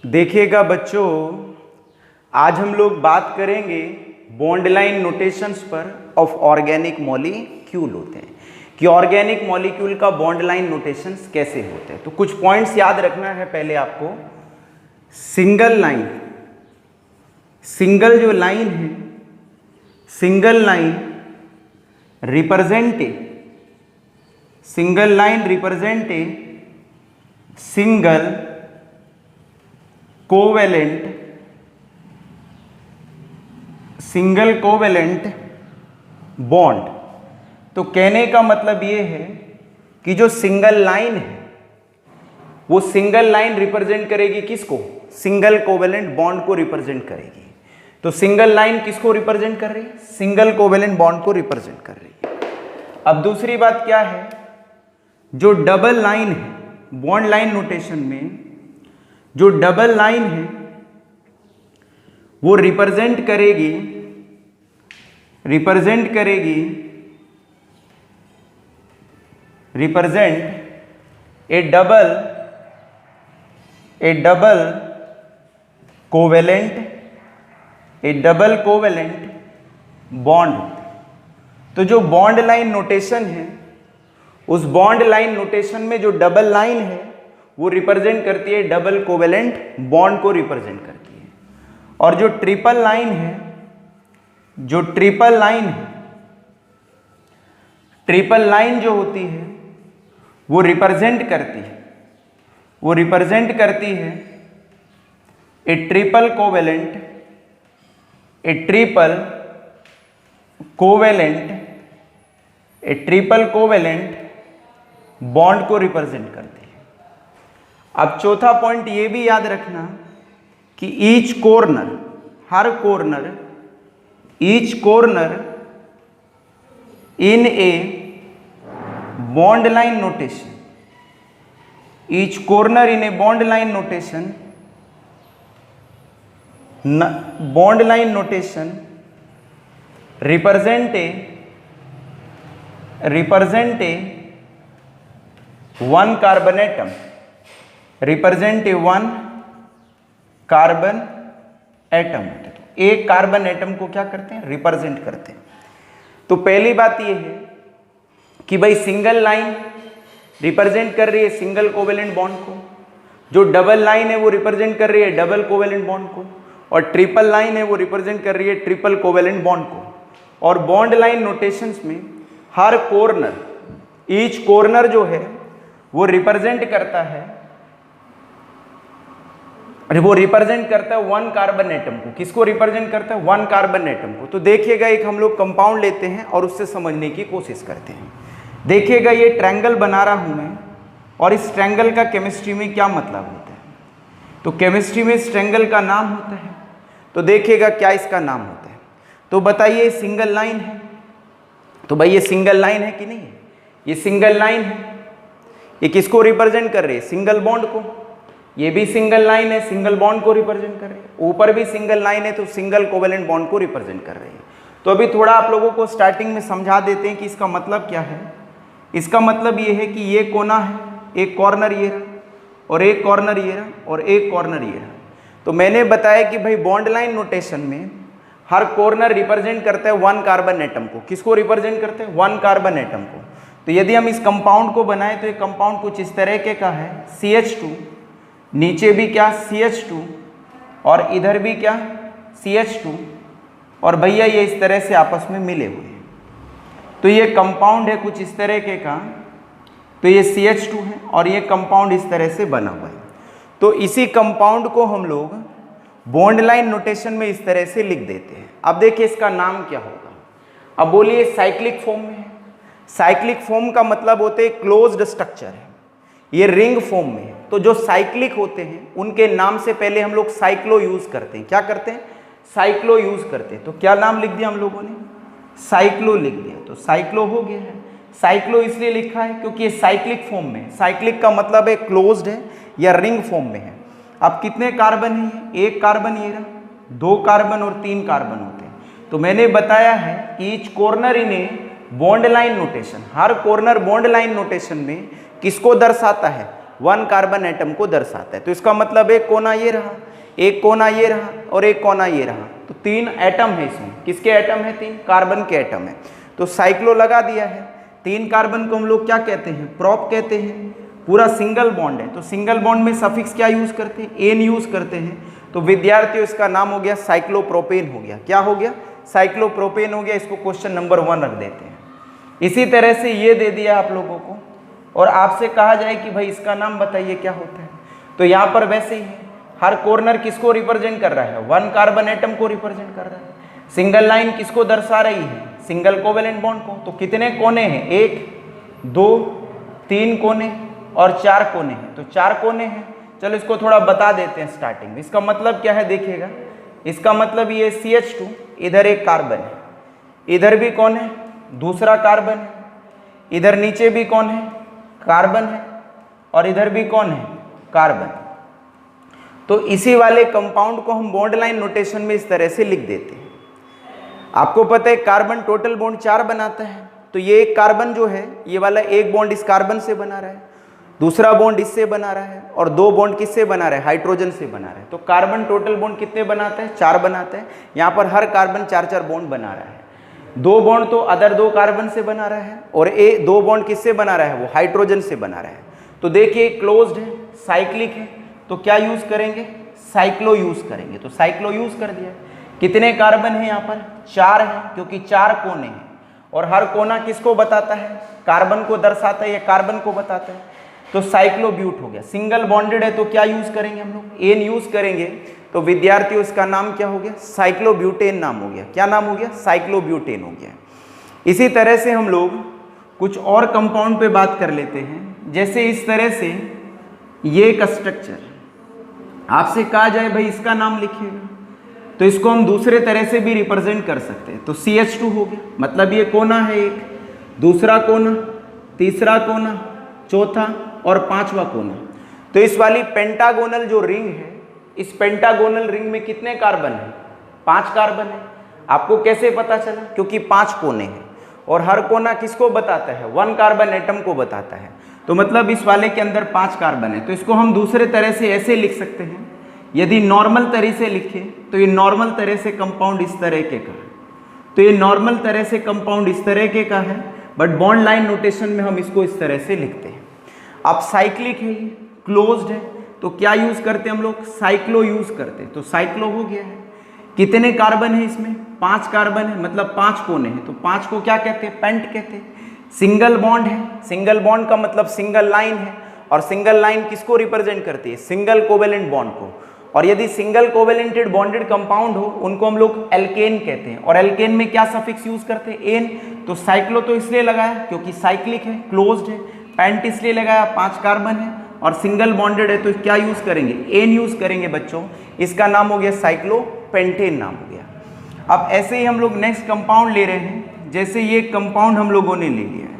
देखिएगा बच्चों, आज हम लोग बात करेंगे बॉन्ड लाइन नोटेशंस पर ऑफ ऑर्गेनिक मॉलिक्यूल होते हैं कि ऑर्गेनिक मॉलिक्यूल का बॉन्ड लाइन नोटेशंस कैसे होते हैं। तो कुछ पॉइंट्स याद रखना है पहले आपको। सिंगल लाइन, सिंगल जो लाइन है, single line represent, single line represent single covalent, single covalent bond. तो कहने का मतलब ये है कि जो सिंगल लाइन है वो सिंगल लाइन रिप्रेजेंट करेगी किसको? सिंगल कोवेलेंट बॉन्ड को रिप्रेजेंट करेगी। तो सिंगल लाइन किसको रिप्रेजेंट कर रही है? सिंगल कोवेलेंट बॉन्ड को रिप्रेजेंट कर रही है। अब दूसरी बात क्या है, जो डबल लाइन है बॉन्ड लाइन नोटेशन में, जो डबल लाइन है वो रिप्रेजेंट करेगी ए डबल कोवेलेंट बॉन्ड। तो जो बॉन्ड लाइन नोटेशन है, उस बॉन्ड लाइन नोटेशन में जो डबल लाइन है वो रिप्रेजेंट करती है डबल कोवेलेंट बॉन्ड को रिप्रेजेंट करती है। और जो ट्रिपल लाइन है, जो ट्रिपल लाइन जो होती है वो रिप्रेजेंट करती है ए ट्रिपल कोवेलेंट बॉन्ड को रिप्रेजेंट करती है। अब चौथा पॉइंट ये भी याद रखना कि ईच कॉर्नर, हर corner, each corner in a bond line notation, each corner in a bond line notation, bond line notation represent one carbon atom, represent one carbon atom. एक कार्बन एटम को क्या करते हैं? रिप्रेजेंट करते हैं। तो पहली बात यह है कि भाई सिंगल लाइन रिप्रेजेंट कर रही है सिंगल कोवेलेंट बॉन्ड को, जो डबल लाइन है वो रिप्रेजेंट कर रही है डबल कोवेलेंट बॉन्ड को, और ट्रिपल लाइन है वो रिप्रेजेंट कर रही है ट्रिपल कोवेलेंट बॉन्ड को। और बॉन्ड लाइन नोटेशंस में हर कॉर्नर, ईच कॉर्नर जो है वो रिप्रेजेंट करता है वन कार्बन एटम को। किसको रिप्रेजेंट करता है? वन कार्बन एटम को। तो देखिएगा, एक हम लोग कंपाउंड लेते हैं और उससे समझने की कोशिश करते हैं। देखिएगा, ये ट्रायंगल बना रहा हूं मैं, और इस ट्रायंगल का केमिस्ट्री में क्या मतलब होता है? तो केमिस्ट्री में इस ट्रायंगल का नाम होता है, तो देखिएगा क्या इसका नाम होता है। तो बताइए, सिंगल लाइन है, तो भाई ये सिंगल लाइन है कि नहीं है? ये सिंगल लाइन है। ये किसको रिप्रेजेंट कर रही है? सिंगल बॉन्ड को। ये भी सिंगल लाइन है, सिंगल बॉन्ड को रिप्रेजेंट कर रही है। ऊपर भी सिंगल लाइन है, तो सिंगल कोवेलेंट बॉन्ड को रिप्रेजेंट कर रही है। तो अभी थोड़ा आप लोगों को स्टार्टिंग में समझा देते हैं कि इसका मतलब क्या है। इसका मतलब ये है कि ये कोना है, एक कॉर्नर ये रहा, और एक कॉर्नर ये रहा, और एक कॉर्नर ये रहा। तो मैंने बताया कि भाई बॉन्ड लाइन नोटेशन में हर कॉर्नर रिप्रेजेंट करता है वन कार्बन एटम को। किसको रिप्रेजेंट करते हैं? वन कार्बन एटम को। तो यदि हम इस कंपाउंड को बनाएं तो ये कंपाउंड कुछ इस तरह के का है, CH2, नीचे भी क्या? CH2, और इधर भी क्या? CH2, और भैया ये इस तरह से आपस में मिले हुए हैं। तो ये कंपाउंड है कुछ इस तरह के का, तो ये CH2 है और ये कंपाउंड इस तरह से बना हुआ है। तो इसी कंपाउंड को हम लोग बॉन्ड लाइन नोटेशन में इस तरह से लिख देते हैं। अब देखिए इसका नाम क्या होगा। अब बोलिए, साइक्लिक फॉर्म में है। साइक्लिक फॉर्म का मतलब होते हैं क्लोज्ड स्ट्रक्चर है, ये रिंग फॉर्म में है। तो जो साइक्लिक होते हैं उनके नाम से पहले हम लोग साइक्लो यूज करते हैं। क्या करते हैं? साइक्लो यूज करते हैं। तो क्या नाम लिख दिया हम लोगों ने? साइक्लो लिख दिया। तो साइक्लो हो गया है। साइक्लो इसलिए लिखा है क्योंकि ये साइक्लिक फॉर्म में है। साइक्लिक का मतलब है क्लोज्ड है या रिंग फॉर्म में है। अब कितने कार्बन है? एक कार्बन ये रहा, दो कार्बन और तीन कार्बन होते हैं। तो मैंने बताया है कि each corner in a bond line notation, her corner bond line notation में किसको दर्शाता है? 1 कार्बन एटम को दर्शाता है। तो इसका मतलब एक कोना ये रहा, एक कोना ये रहा और एक कोना ये रहा। तो 3 एटम है इसमें। किसके एटम है? 3 कार्बन के एटम है। तो साइक्लो लगा दिया है। 3 कार्बन को हम लोग क्या कहते हैं? प्रोप कहते हैं। पूरा सिंगल बॉन्ड है, तो सिंगल बॉन्ड में सफिक्स क्या यूज करते हैं? एन यूज करते हैं। तो विद्यार्थियों इसका नाम हो गया साइक्लोप्रोपेन हो गया। क्या हो गया? साइक्लोप्रोपेन हो गया। इसको क्वेश्चन नंबर 1 रख देते हैं। इसी तरह से ये दे दिया आप लोगों को और आपसे कहा जाए कि भाई इसका नाम बताइए क्या होता है। तो यहाँ पर वैसे ही है, हर कॉर्नर किसको रिप्रेजेंट कर रहा है? 1 कार्बन एटम को रिप्रेजेंट कर रहा है। सिंगल लाइन किसको दर्शा रही है? सिंगल कोवेलेंट बॉन्ड को। तो कितने कोने हैं? 1 2 3 कोने और 4 कोने हैं। तो 4 कोने हैं। चलो इसको थोड़ा बता देते हैं स्टार्टिंग में। इसका मतलब क्या है देखिएगा। इसका मतलब ये CH2, इधर एक कार्बन है, इधर भी कौन है? दूसरा कार्बन है, इधर नीचे भी कौन है? कार्बन है और इधर भी कौन है? कार्बन। तो इसी वाले कंपाउंड को हम बॉन्ड लाइन नोटेशन में इस तरह से लिख देते हैं। आपको पता है कार्बन टोटल बॉन्ड 4 बनाता है। तो ये एक कार्बन जो है, ये वाला एक बॉन्ड इस कार्बन से बना रहा है, दूसरा बॉन्ड इससे बना रहा है और 2 बॉन्ड किससे बना रहा है? हाइड्रोजन से बना रहा है। तो कार्बन टोटल बॉन्ड कितने बनाता है? 4 बनाता है। यहाँ पर हर कार्बन 4-4 बॉन्ड बना रहा है। 2 बॉन्ड तो अदर 2 कार्बन से बना रहा है और 2 बॉन्ड किससे बना रहा है? वो हाइड्रोजन से बना रहा है। तो देखिए क्लोज्ड है, साइक्लिक है, तो क्या यूज करेंगे? साइक्लो यूज करेंगे। तो साइक्लो यूज कर दिया। कितने कार्बन है यहाँ पर? 4 है, क्योंकि 4 कोने हैं और हर कोना किसको बताता है? कार्बन को दर्शाता है या कार्बन को बताता है। तो साइक्लोब्यूट हो गया। सिंगल बॉन्डेड है तो क्या यूज करेंगे हम लोग? एन यूज करेंगे। तो विद्यार्थियों इसका नाम क्या हो गया? साइक्लोब्यूटेन नाम हो गया। क्या नाम हो गया? साइक्लोब्यूटेन हो गया। इसी तरह से हम लोग कुछ और कंपाउंड पे बात कर लेते हैं। जैसे इस तरह से ये एक स्ट्रक्चर, आपसे कहा जाए भाई इसका नाम लिखिएगा, तो इसको हम दूसरे तरह से भी रिप्रेजेंट कर सकते हैं। तो CH2 हो गया, मतलब ये कोना है एक, दूसरा कोना, तीसरा कोना, चौथा और 5वां कोना। तो इस वाली पेंटागोनल जो रिंग है, इस पेंटागोनल रिंग में कितने कार्बन है? 5 कार्बन है। आपको कैसे पता चला? क्योंकि 5 कोने हैं और हर कोना किसको बताता है? 1 कार्बन एटम को बताता है। तो मतलब इस वाले के अंदर 5 कार्बन है। तो इसको हम दूसरे तरह से ऐसे लिख सकते हैं। यदि नॉर्मल तरह से लिखें तो ये नॉर्मल तरह से कंपाउंड इस तरह के का है। तो ये नॉर्मल तरह से कंपाउंड इस तरह के का है, बट बॉन्ड लाइन नोटेशन में हम इसको इस तरह से लिखते हैं। अब साइक्लिक है, क्लोज्ड है, तो क्या यूज करते हैं हम लोग? साइक्लो यूज करते हैं। तो साइक्लो हो गया है। कितने कार्बन है इसमें? 5 कार्बन है, मतलब 5 कोने हैं। तो 5 को क्या कहते हैं? पेंट कहते हैं। सिंगल बॉन्ड है, सिंगल बॉन्ड का मतलब सिंगल लाइन है और सिंगल लाइन किसको रिप्रेजेंट करती है? सिंगल कोवेलेंट बॉन्ड को। और यदि सिंगल कोवेलेंटेड बॉन्डेड कंपाउंड हो उनको हम लोग एल्केन कहते हैं। और एल्केन में क्या सफिक्स यूज करते हैं? एन। तो साइक्लो तो इसलिए लगाया क्योंकि साइक्लिक है, क्लोज्ड है। पेंट इसलिए लगाया 5 कार्बन है और सिंगल बॉन्डेड है, तो क्या यूज करेंगे? एन यूज करेंगे बच्चों। इसका नाम हो गया साइक्लोपेंटेन नाम हो गया। अब ऐसे ही हम लोग नेक्स्ट कंपाउंड ले रहे हैं। जैसे ये कंपाउंड हम लोगों ने ले लिया है।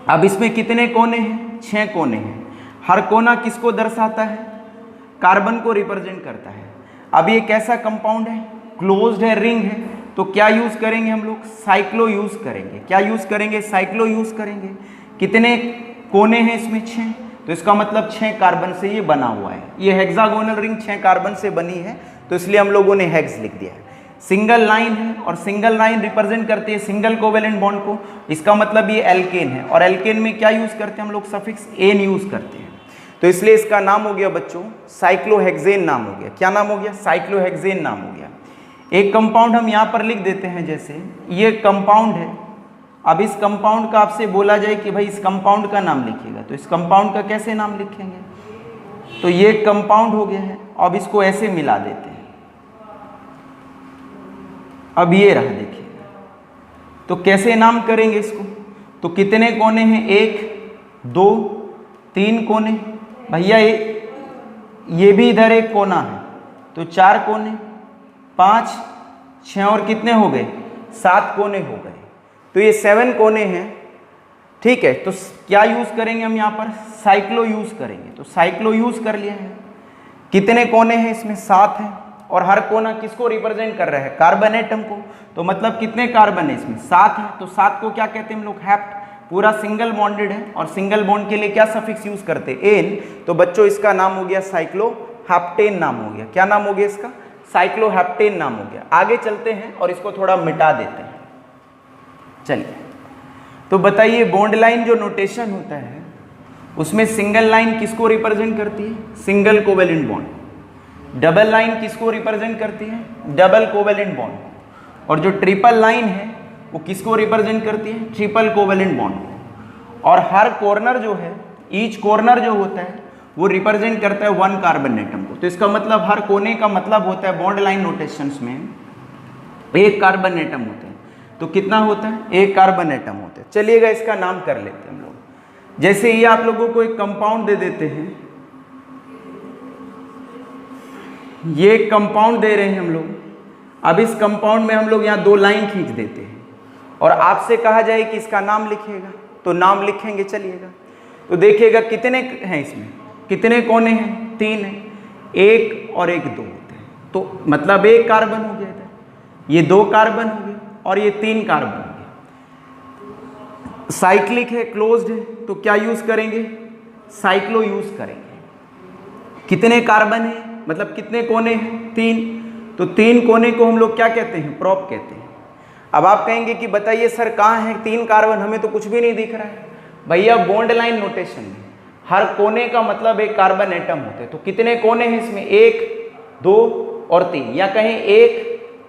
अब इसमें कितने कोने हैं? 6 कोने हैं। हर कोना किसको दर्शाता है? कार्बन को रिप्रेजेंट करता है। अब ये कैसा कंपाउंड है? क्लोज्ड है, रिंग है, तो क्या यूज करेंगे हम लोग? साइक्लो यूज करेंगे। क्या यूज करेंगे? साइक्लो यूज करेंगे। कितने कोने हैं इसमें? 6। तो इसका मतलब 6 कार्बन से ये बना हुआ है। ये हेक्सागोनल रिंग 6 कार्बन से बनी है, तो इसलिए हम लोगों ने हेक्स लिख दिया है। सिंगल लाइन है और सिंगल लाइन रिप्रेजेंट करती है सिंगल कोवेलेंट बॉन्ड को। इसका मतलब ये एल्केन है और एल्केन में क्या यूज करते हैं हम लोग? सफिक्स एन यूज करते हैं। तो इसलिए इसका नाम हो गया बच्चों साइक्लोहेक्सेन नाम हो गया। क्या नाम हो गया? साइक्लोहेक्सेन नाम हो गया। एक कंपाउंड हम यहाँ पर लिख देते हैं। जैसे ये कंपाउंड है। अब इस कंपाउंड का आपसे बोला जाए कि भाई इस कंपाउंड का नाम लिखिएगा, तो इस कंपाउंड का कैसे नाम लिखेंगे? तो ये कंपाउंड हो गया है। अब इसको ऐसे मिला देते हैं। अब ये रहा, देखिए तो कैसे नाम करेंगे इसको? तो कितने कोने हैं? 1 2 3 कोने। भैया ये भी इधर एक कोना है, तो 4 कोने, 5 6 और कितने हो गए? 7 कोने हो गए। तो ये 7 कोने हैं। ठीक है, तो क्या यूज करेंगे हम यहाँ पर? साइक्लो यूज करेंगे। तो साइक्लो यूज कर लिया है। कितने कोने हैं इसमें? 7 है और हर कोना किसको रिप्रेजेंट कर रहा है? कार्बन एटम को। तो मतलब कितने कार्बन है इसमें? 7 है। तो 7 को क्या कहते हैं हम लोग? हेप्ट। पूरा सिंगल बॉन्डेड है और सिंगल बॉन्ड के लिए क्या सफिक्स यूज करते हैं, एन, तो बच्चों इसका नाम हो गया साइक्लोहेप्टेन नाम हो गया। क्या नाम हो गया इसका, साइक्लोहेप्टेन नाम हो गया। आगे चलते हैं और इसको थोड़ा मिटा देते हैं। चलिए, तो बताइए बॉन्ड लाइन जो नोटेशन होता है उसमें सिंगल लाइन किसको रिप्रेजेंट करती है, single covalent bond. Double line किसको रिप्रेजेंट करती है, डबल कोवेलेंट बॉन्ड। और जो ट्रिपल लाइन है वो किसको रिप्रेजेंट करती है, ट्रिपल कोवेलेंट बॉन्ड। और हर कॉर्नर जो है, ईच कॉर्नर जो होता है वो रिप्रेजेंट करता है 1 कार्बन एटम को। तो इसका मतलब हर कोने का मतलब होता है बॉन्ड लाइन नोटेशंस में 1 कार्बन एटम होते हैं। तो कितना होता है, 1 कार्बन एटम होते हैं। चलिएगा इसका नाम कर लेते हैं हम लोग। जैसे ये आप लोगों को एक कंपाउंड दे देते हैं, ये कंपाउंड दे रहे हैं हम लोग। अब इस कंपाउंड में हम लोग यहाँ 2 लाइन खींच देते हैं और आपसे कहा जाए कि इसका नाम लिखिएगा, तो नाम लिखेंगे। चलिएगा, तो देखिएगा कितने हैं इसमें, कितने कोने हैं, 3 हैं, 1 और 1 2 होते हैं। तो मतलब 1 कार्बन हो गया था, ये 2 कार्बन हो गए और ये 3 कार्बन हो गए। साइक्लिक है, क्लोज्ड है, तो क्या यूज करेंगे, साइक्लो यूज करेंगे। कितने कार्बन है, मतलब कितने कोने हैं, 3, तो 3 कोने को हम लोग क्या कहते हैं, प्रोप कहते हैं। अब आप कहेंगे कि बताइए सर कहाँ है 3 कार्बन, हमें तो कुछ भी नहीं दिख रहा है। भैया बॉन्ड लाइन नोटेशन में हर कोने का मतलब 1 कार्बन एटम होते हैं। तो कितने कोने हैं इसमें, 1 2 और 3, या कहें 1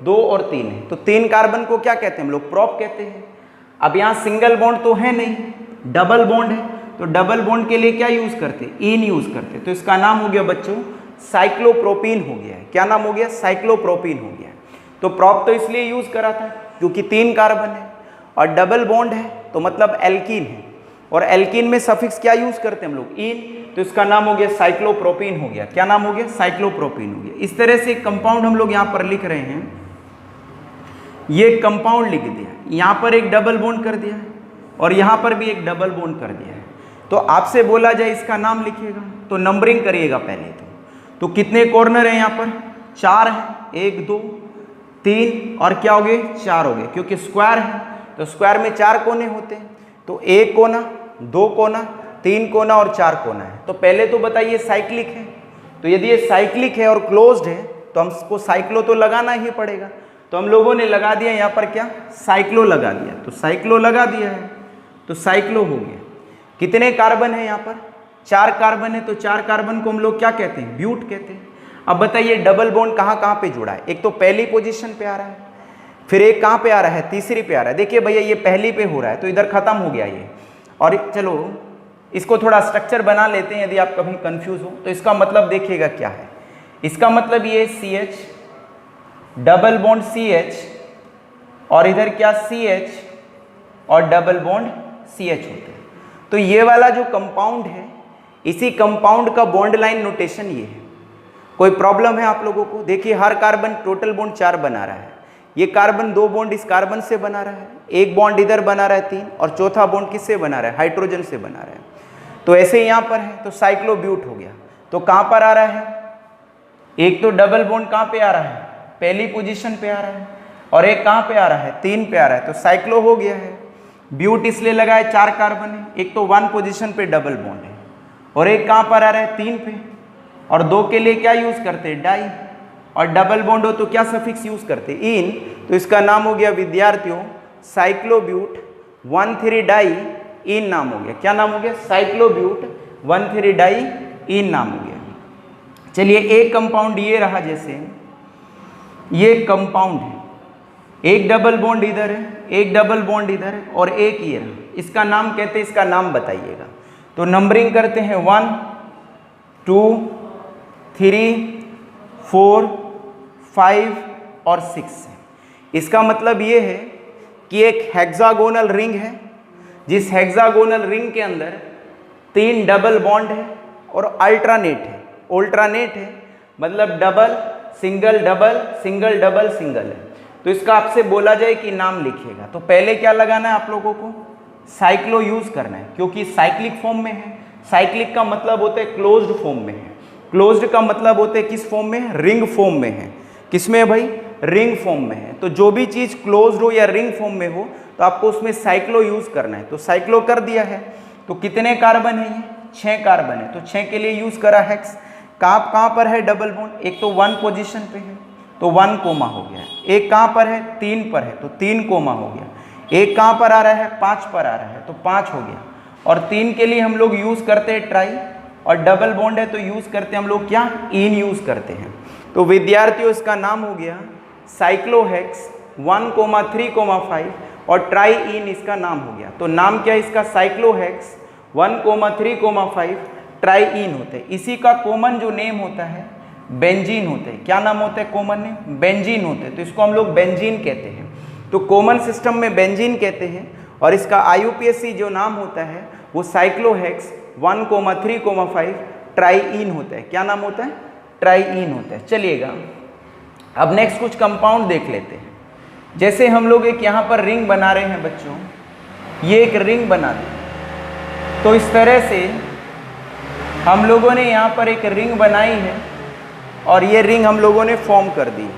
2 और 3 है। तो 3 कार्बन को क्या कहते हैं हम लोग, प्रोप कहते हैं। अब यहाँ सिंगल बॉन्ड तो है नहीं, डबल बॉन्ड है, तो डबल बॉन्ड के लिए क्या यूज करते हैं, इन यूज करते हैं। तो इसका नाम हो गया बच्चों साइक्लोप्रोपीन हो गया है। क्या नाम हो गया, साइक्लोप्रोपीन हो गया। तो प्रोप तो इसलिए यूज करा था क्योंकि 3 कार्बन है और डबल बॉन्ड है, तो मतलब एल्कीन है। और एल्कीन में सफिक्स क्या यूज करते हैं हम लोग, इन, तो इसका नाम हो गया साइक्लोप्रोपीन हो गया। क्या नाम हो गया, साइक्लोप्रोपीन हो गया। इस तरह से कंपाउंड हम लोग यहाँ पर लिख रहे हैं, ये कंपाउंड लिख दिया, यहाँ पर एक डबल बॉन्ड कर दिया और यहाँ पर भी एक डबल बॉन्ड कर दिया है। तो आपसे बोला जाए इसका नाम लिखिएगा, तो नंबरिंग करिएगा पहले तो कितने कॉर्नर है यहाँ पर, 4 है, 1 2 3 और क्या हो गए, 4 हो गए, क्योंकि स्क्वायर है तो स्क्वायर में 4 कोने होते हैं। तो 1 कोना, 2 कोना, 3 कोना और 4 कोना है। तो पहले तो बताइए साइक्लिक है, तो यदि ये साइक्लिक है और क्लोज्ड है तो हमको साइक्लो तो लगाना ही पड़ेगा। तो हम लोगों ने लगा दिया यहाँ पर क्या, साइक्लो लगा दिया। तो साइक्लो लगा दिया है तो साइक्लो हो गया। कितने कार्बन है यहाँ पर, 4 कार्बन है, तो 4 कार्बन को हम लोग क्या कहते हैं, ब्यूट कहते हैं। अब बताइए डबल बॉन्ड कहाँ कहाँ पे जुड़ा है, एक तो पहली पोजीशन पे आ रहा है, फिर एक कहाँ पे आ रहा है, तीसरी पे आ रहा है। देखिए भैया ये पहली पे हो रहा है तो इधर खत्म हो गया ये। और चलो इसको थोड़ा स्ट्रक्चर बना लेते हैं, यदि आप कभी कंफ्यूज हो तो इसका मतलब देखिएगा क्या है। इसका मतलब ये CH, डबल बॉन्ड CH और इधर क्या CH और डबल बॉन्ड CH होते हैं। तो ये वाला जो कंपाउंड है, इसी कंपाउंड का बॉन्ड लाइन नोटेशन ये है। कोई प्रॉब्लम है आप लोगों को, देखिए हर कार्बन टोटल बॉन्ड 4 बना रहा है, ये कार्बन 2 बॉन्ड इस कार्बन से बना रहा है, एक बॉन्ड इधर बना रहा है 3 और चौथा बॉन्ड किससे बना रहा है, हाइड्रोजन से बना रहा है। तो ऐसे यहाँ पर है तो साइक्लोब्यूट हो गया। तो कहाँ पर आ रहा है, एक तो डबल बॉन्ड कहाँ पे आ रहा है, पहली पोजीशन पे आ रहा है, और एक कहाँ पे आ रहा है, 3 पे आ रहा है, तो साइक्लो हो गया है। ब्यूट इसलिए लगा है 4 कार्बन है, एक तो 1 पोजीशन पे डबल बॉन्ड है और एक कहाँ पर आ रहा है 3 पे, और 2 के लिए क्या यूज करते हैं, डाई, और डबल बॉन्ड हो तो क्या सफिक्स यूज करते हैं, इन। तो इसका नाम हो गया विद्यार्थियों साइक्लोब्यूट 1,3 डाई इन नाम हो गया। क्या नाम हो गया, साइक्लोब्यूट 1,3 डाई इन नाम हो गया। चलिए एक कंपाउंड ये रहा, जैसे ये कंपाउंड है, एक डबल बॉन्ड इधर है, एक डबल बॉन्ड इधर है और एक ये रहा, इसका नाम कहते हैं, इसका नाम बताइएगा। तो नंबरिंग करते हैं 1 2 3 4 5 और 6 है। इसका मतलब ये है कि एक हेक्सागोनल रिंग है, जिस हेक्सागोनल रिंग के अंदर 3 डबल बॉन्ड है और अल्टरनेट है, अल्टरनेट है मतलब double single double single double single है। तो इसका आपसे बोला जाए कि नाम लिखिएगा, तो पहले क्या लगाना है आप लोगों को, साइक्लो यूज करना है, क्योंकि साइक्लिक फॉर्म में है। साइक्लिक का मतलब होता है क्लोज्ड फॉर्म में है, क्लोज्ड का मतलब होता है किस फॉर्म में है, रिंग फॉर्म में है। किस में है भाई, रिंग फॉर्म में है। तो जो भी चीज क्लोज्ड हो या रिंग फॉर्म में हो तो आपको उसमें साइक्लो यूज़ करना है, तो साइक्लो कर दिया है। तो कितने कार्बन है ये? 6 कार्बन है, तो 6 के लिए यूज़ करा हेक्स। कहाँ पर है डबल बॉन्ड? एक तो 1 पोजीशन पे है तो 1 कोमा हो गया, एक कहाँ पर है? 3 पर है तो 3 कोमा हो गया, एक कहाँ पर आ रहा है? 5 पर आ रहा है तो 5 हो गया। और 3 के लिए हम लोग यूज़ करते हैं ट्राई, और डबल बॉन्ड है तो यूज़ करते हैं हम लोग क्या? इन यूज़ करते हैं। तो विद्यार्थियों इसका नाम हो गया साइक्लोहेक्स 1,3,5 और ट्राई इन इसका नाम हो गया। तो नाम क्या है इसका? साइक्लोहेक्स 1,3,5 ट्राई इन होते हैं। इसी का कॉमन जो नेम होता है बेंजीन होते हैं। क्या नाम होता है कॉमन नेम? बेंजीन होते हैं, तो इसको हम लोग बेंजीन कहते हैं। तो कॉमन सिस्टम में बेंजीन कहते हैं, और इसका IUPAC जो नाम होता है वो साइक्लोहेक्स 1,3,5 ट्राई इन होता है। क्या नाम होता है? ट्राई इन होता है। चलिएगा अब नेक्स्ट कुछ कंपाउंड देख लेते हैं। जैसे हम लोग एक यहाँ पर रिंग बना रहे हैं बच्चों, ये एक रिंग बना दी, तो इस तरह से हम लोगों ने यहाँ पर एक रिंग बनाई है और ये रिंग हम लोगों ने फॉर्म कर दी।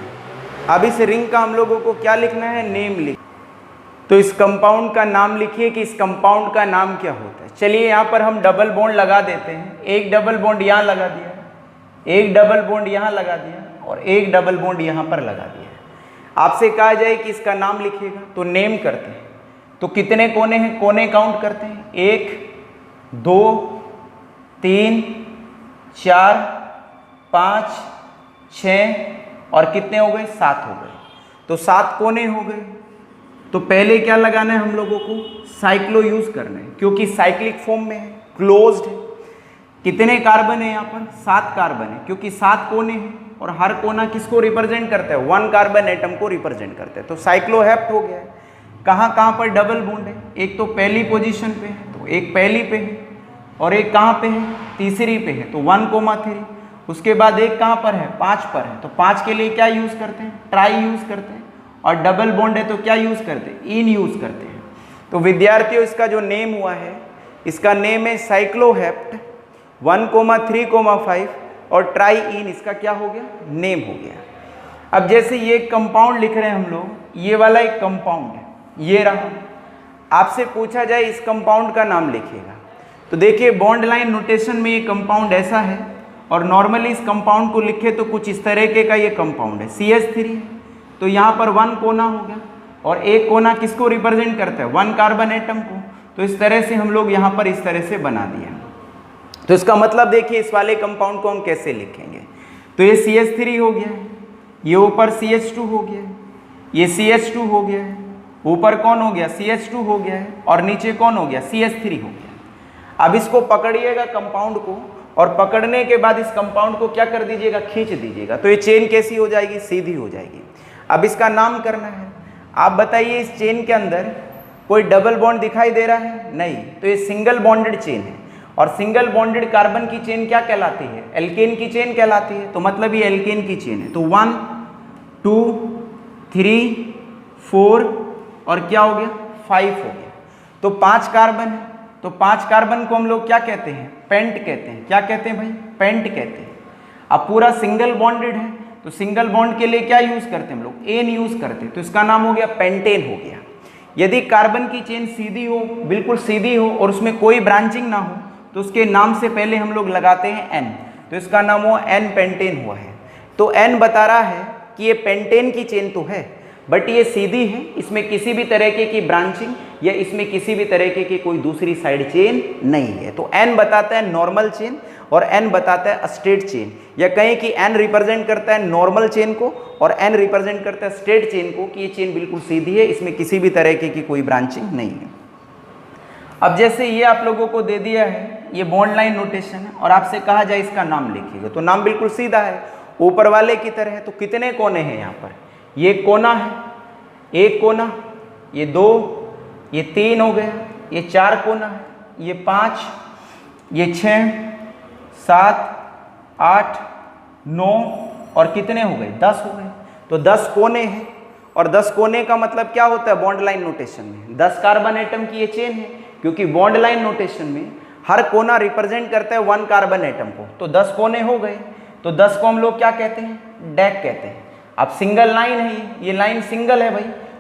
अब इस रिंग का हम लोगों को क्या लिखना है? नेम लिख। तो इस कंपाउंड का नाम लिखिए कि इस कंपाउंड का नाम क्या होता है। चलिए यहाँ पर हम डबल बॉन्ड लगा देते हैं। एक डबल बॉन्ड यहाँ लगा दिया, एक डबल बॉन्ड यहाँ लगा दिया और एक डबल बॉन्ड यहाँ पर लगा दिया। आपसे कहा जाए कि इसका नाम लिखिएगा, तो नेम करते हैं। तो कितने कोने हैं? कोने काउंट करते हैं। 1 2 3 4 5 6 और कितने हो गए? 7 हो गए। तो 7 कोने हो गए। तो पहले क्या लगाना है हम लोगों को? साइक्लो यूज करना है, क्योंकि साइक्लिक फॉर्म में है, क्लोज्ड है। कितने कार्बन है यहाँ पर? 7 कार्बन है, क्योंकि 7 कोने हैं और हर कोना किसको रिप्रेजेंट करता है? 1 कार्बन एटम को रिप्रेजेंट करता है। तो साइक्लोहेप्ट हो गया है। कहाँ पर डबल बॉन्ड है? एक तो पहली पोजीशन पे है, तो एक पहली पे है, और एक कहाँ पे है? तीसरी पे है, तो 1,3। उसके बाद एक कहाँ पर है? 5 पर है, तो 5 के लिए क्या यूज़ करते हैं? ट्राई यूज़ करते हैं। और डबल बॉन्ड है तो क्या यूज़ करते हैं? इन यूज़ करते हैं। तो विद्यार्थियों इसका जो नेम हुआ है, इसका नेम है साइक्लोहेप्ट 1,3,5 और ट्राई इन इसका क्या हो गया? नेम हो गया। अब जैसे ये कंपाउंड लिख रहे हैं हम लोग, ये वाला एक कंपाउंड है, ये रहा। आपसे पूछा जाए इस कंपाउंड का नाम लिखिएगा, तो देखिए बॉन्ड लाइन नोटेशन में ये कंपाउंड ऐसा है, और नॉर्मली इस कंपाउंड को लिखे तो कुछ इस तरीके का ये कंपाउंड है। CH3, तो यहाँ पर 1 कोना हो गया, और एक कोना किसको रिप्रेजेंट करता है? 1 कार्बन एटम को। तो इस तरह से हम लोग यहाँ पर इस तरह से बना दिया। तो इसका मतलब देखिए इस वाले कंपाउंड को हम कैसे लिखेंगे। तो ये CH3 हो गया है, ये ऊपर CH2 हो गया है, ये CH2 हो गया है, ऊपर कौन हो गया? CH2 हो गया है, और नीचे कौन हो गया? CH3 हो गया। अब इसको पकड़िएगा कंपाउंड को, और पकड़ने के बाद इस कंपाउंड को क्या कर दीजिएगा? खींच दीजिएगा। तो ये चेन कैसी हो जाएगी? सीधी हो जाएगी। अब इसका नाम करना है। आप बताइए इस चेन के अंदर कोई डबल बॉन्ड दिखाई दे रहा है? नहीं। तो ये सिंगल बॉन्डेड चेन है, और सिंगल बॉन्डेड कार्बन की चेन क्या कहलाती है? एल्केन की चेन कहलाती है। तो मतलब ये एल्केन की चेन है। तो 1 2 3 4 और क्या हो गया? 5 हो गया। तो 5 कार्बन है, तो 5 कार्बन को हम लोग क्या कहते हैं? पेंट कहते हैं। क्या कहते हैं भाई? पेंट कहते हैं। अब पूरा सिंगल बॉन्डेड है, तो सिंगल बॉन्ड के लिए क्या यूज करते हैं हम लोग? एन यूज करते हैं। तो इसका नाम हो गया पेंटेन हो गया। यदि कार्बन की चेन सीधी हो, बिल्कुल सीधी हो, और उसमें कोई ब्रांचिंग ना हो, तो उसके नाम से पहले हम लोग लगाते हैं एन। तो इसका नाम हुआ एन पेंटेन हुआ है। तो एन बता रहा है कि ये पेंटेन की चेन तो है, बट ये सीधी है, इसमें किसी भी तरीके की ब्रांचिंग या इसमें किसी भी तरीके की कोई दूसरी साइड चेन नहीं है। तो एन बताता है नॉर्मल चेन, और एन बताता है स्ट्रेट चेन, या कहें कि एन रिप्रेजेंट करता है नॉर्मल चेन को और एन रिप्रेजेंट करता है स्ट्रेट चेन को, कि ये चेन बिल्कुल सीधी है, इसमें किसी भी तरीके की कोई ब्रांचिंग नहीं है। अब जैसे ये आप लोगों को दे दिया है, ये बॉन्ड लाइन नोटेशन है, और आपसे कहा जाए इसका नाम लिखिएगा, तो नाम बिल्कुल सीधा है, ऊपर वाले की तरह है। तो कितने कोने हैं यहाँ पर? ये कोना है, एक कोना, ये 2, ये 3 हो गया, ये 4 कोना है, ये 5, ये 6 7 8 9 और कितने हो गए? 10 हो गए। तो 10 कोने हैं, और 10 कोने का मतलब क्या होता है बॉन्ड लाइन नोटेशन में? 10 कार्बन एटम की ये चेन है, क्योंकि बॉन्ड लाइन नोटेशन में हर कोना रिप्रेजेंट करता है 1 कार्बन एटम को। तो 10 कोने हो गए। तो 10 को हम लोग क्या कहते हैं? डेक कहते हैं। अब सिंगल लाइन है, ये लाइन सिंगल है भाई,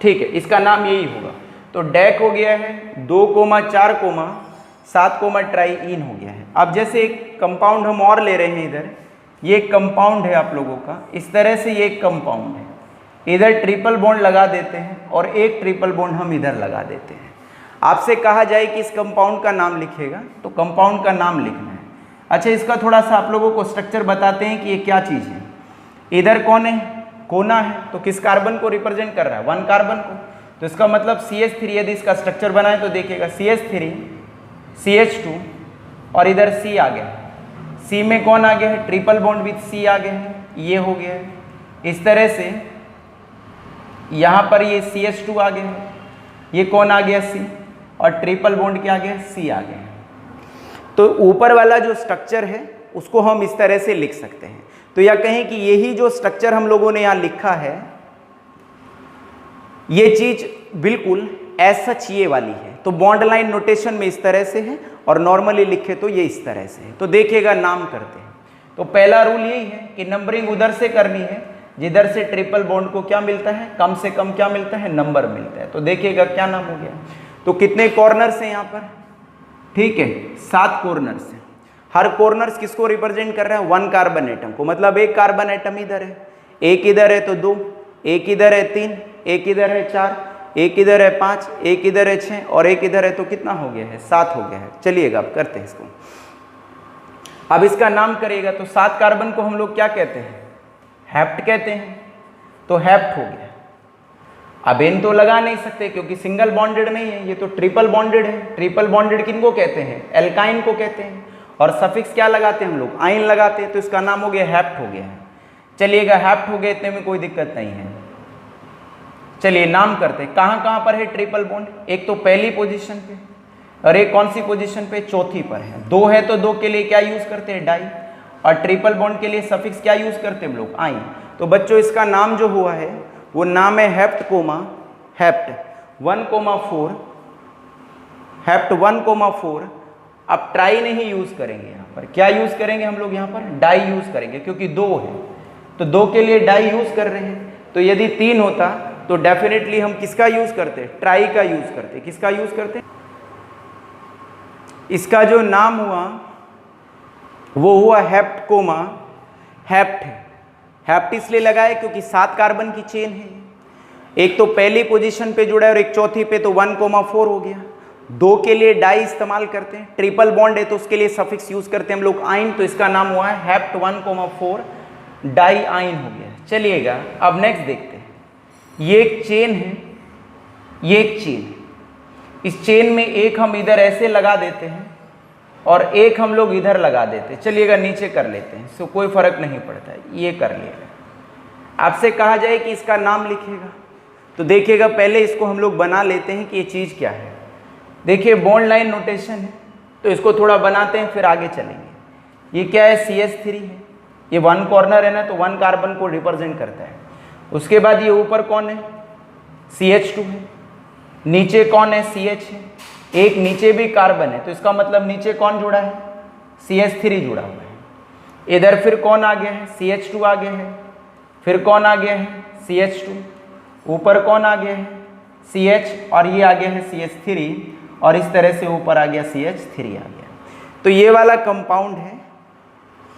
ठीक है, इसका नाम यही होगा। तो डेक हो गया है 2,4,7 ट्राईइन हो गया है। अब जैसे एक कंपाउंड हम और ले रहे हैं, इधर ये एक कंपाउंड है आप लोगों का, इस तरह से ये एक कंपाउंड है, इधर ट्रिपल बॉन्ड लगा देते हैं और एक ट्रिपल बॉन्ड हम इधर लगा देते हैं। आपसे कहा जाए कि इस कंपाउंड का नाम लिखेगा, तो कंपाउंड का नाम लिखना है। अच्छा, इसका थोड़ा सा आप लोगों को स्ट्रक्चर बताते हैं कि ये क्या चीज़ है। इधर कौन है, कोना है, तो किस कार्बन को रिप्रेजेंट कर रहा है, 1 कार्बन को। तो इसका मतलब CH3 यदि इसका स्ट्रक्चर बनाए तो देखिएगा CH3 CH2 और इधर C आ गया। C में कौन आ गया है, ट्रिपल बॉन्ड विथ C आ गया है, ये हो गया है। इस तरह से यहाँ पर ये CH2 आ गया है, ये कौन आ गया C, और ट्रिपल बॉन्ड क्या आ गया, C आ गया। तो ऊपर वाला जो स्ट्रक्चर है उसको हम इस तरह से लिख सकते हैं। तो या कहें कि यही जो स्ट्रक्चर हम लोगों ने यहाँ लिखा है, ये चीज बिल्कुल एज सच ये वाली है। तो बॉन्ड लाइन नोटेशन में इस तरह से है और नॉर्मली लिखे तो ये इस तरह से है। तो देखिएगा नाम करते हैं। तो पहला रूल यही है कि नंबरिंग उधर से करनी है जिधर से ट्रिपल बॉन्ड को क्या मिलता है, कम से कम क्या मिलता है, नंबर मिलता है। तो देखिएगा क्या नाम हो गया। तो कितने कॉर्नर्स हैं यहाँ पर, ठीक है 7 कॉर्नर्स हैं। हर कॉर्नर्स किसको रिप्रेजेंट कर रहा है, 1 कार्बन एटम को। मतलब एक कार्बन एटम इधर है, एक इधर है तो 2, एक इधर है 3, एक इधर है 4, एक इधर है 5, एक इधर है 6 और एक इधर है, तो कितना हो गया है, 7 हो गया है। चलिएगा अब करते हैं इसको। अब इसका नाम करिएगा। तो 7 कार्बन को हम लोग क्या कहते हैं, हेप्ट कहते हैं। तो हेप्ट हो गया। अब एन तो लगा नहीं सकते क्योंकि सिंगल बॉन्डेड नहीं है, ये तो ट्रिपल बॉन्डेड है। ट्रिपल बॉन्डेड किनको कहते हैं, एल्काइन को कहते हैं। और सफिक्स क्या लगाते हैं हम लोग, आइन लगाते हैं। तो इसका नाम हो गया हेप्ट हो गया है। चलिएगा हेप्ट हो गया, इतने में कोई दिक्कत नहीं है। चलिए नाम करते हैं। कहाँ कहाँ पर है ट्रिपल बॉन्ड, एक तो पहली पोजीशन पे और एक कौन सी पोजीशन पे, चौथी पर है। 2 है तो 2 के लिए क्या यूज करते हैं, डाई। और ट्रिपल बॉन्ड के लिए सफिक्स क्या यूज करते हैं हम लोग, आइन। तो बच्चों इसका नाम जो हुआ है वो नाम है हेप्ट 1,4, हेप्ट 1,4। अब ट्राई नहीं यूज करेंगे, यहाँ पर क्या यूज करेंगे हम लोग, यहाँ पर डाई यूज करेंगे क्योंकि 2 है। तो 2 के लिए डाई यूज कर रहे हैं। तो यदि 3 होता तो डेफिनेटली हम किसका यूज करते, ट्राई का यूज करते। किसका यूज करते, इसका जो नाम हुआ वो हुआ हेप्ट, हेप्ट। हेप्ट इसलिए लगाए क्योंकि 7 कार्बन की चेन है। एक तो पहली पोजीशन पे जुड़ा है और एक चौथी पे, तो 1,4 हो गया। 2 के लिए डाई इस्तेमाल करते हैं। ट्रिपल बॉन्ड है तो उसके लिए सफिक्स यूज करते हैं हम लोग आइन। तो इसका नाम हुआ है हेप्ट 1,4 डाई आइन हो गया। चलिएगा अब नेक्स्ट देखते हैं। ये एक चेन है, ये एक चेन है। इस चेन में एक हम इधर ऐसे लगा देते हैं और एक हम लोग इधर लगा देते हैं। चलिएगा नीचे कर लेते हैं, सो कोई फर्क नहीं पड़ता है, ये कर लिएगा। आपसे कहा जाए कि इसका नाम लिखिएगा तो देखिएगा पहले इसको हम लोग बना लेते हैं कि ये चीज़ क्या है। देखिए बॉन्ड लाइन नोटेशन है तो इसको थोड़ा बनाते हैं फिर आगे चलेंगे। ये क्या है, CH3 है। ये 1 कॉर्नर है ना, तो 1 कार्बन को रिप्रेजेंट करता है। उसके बाद ये ऊपर कौन है, CH2 है। नीचे कौन है, CH है। एक नीचे भी कार्बन है तो इसका मतलब नीचे कौन जुड़ा है, CH3 जुड़ा हुआ है। इधर फिर कौन आ गया है, CH2 आ गया है। फिर कौन आ गया है, CH2। ऊपर कौन आ गया है, CH, और ये आ गया है CH3 और इस तरह से ऊपर आ गया CH3 आ गया। तो ये वाला कंपाउंड है,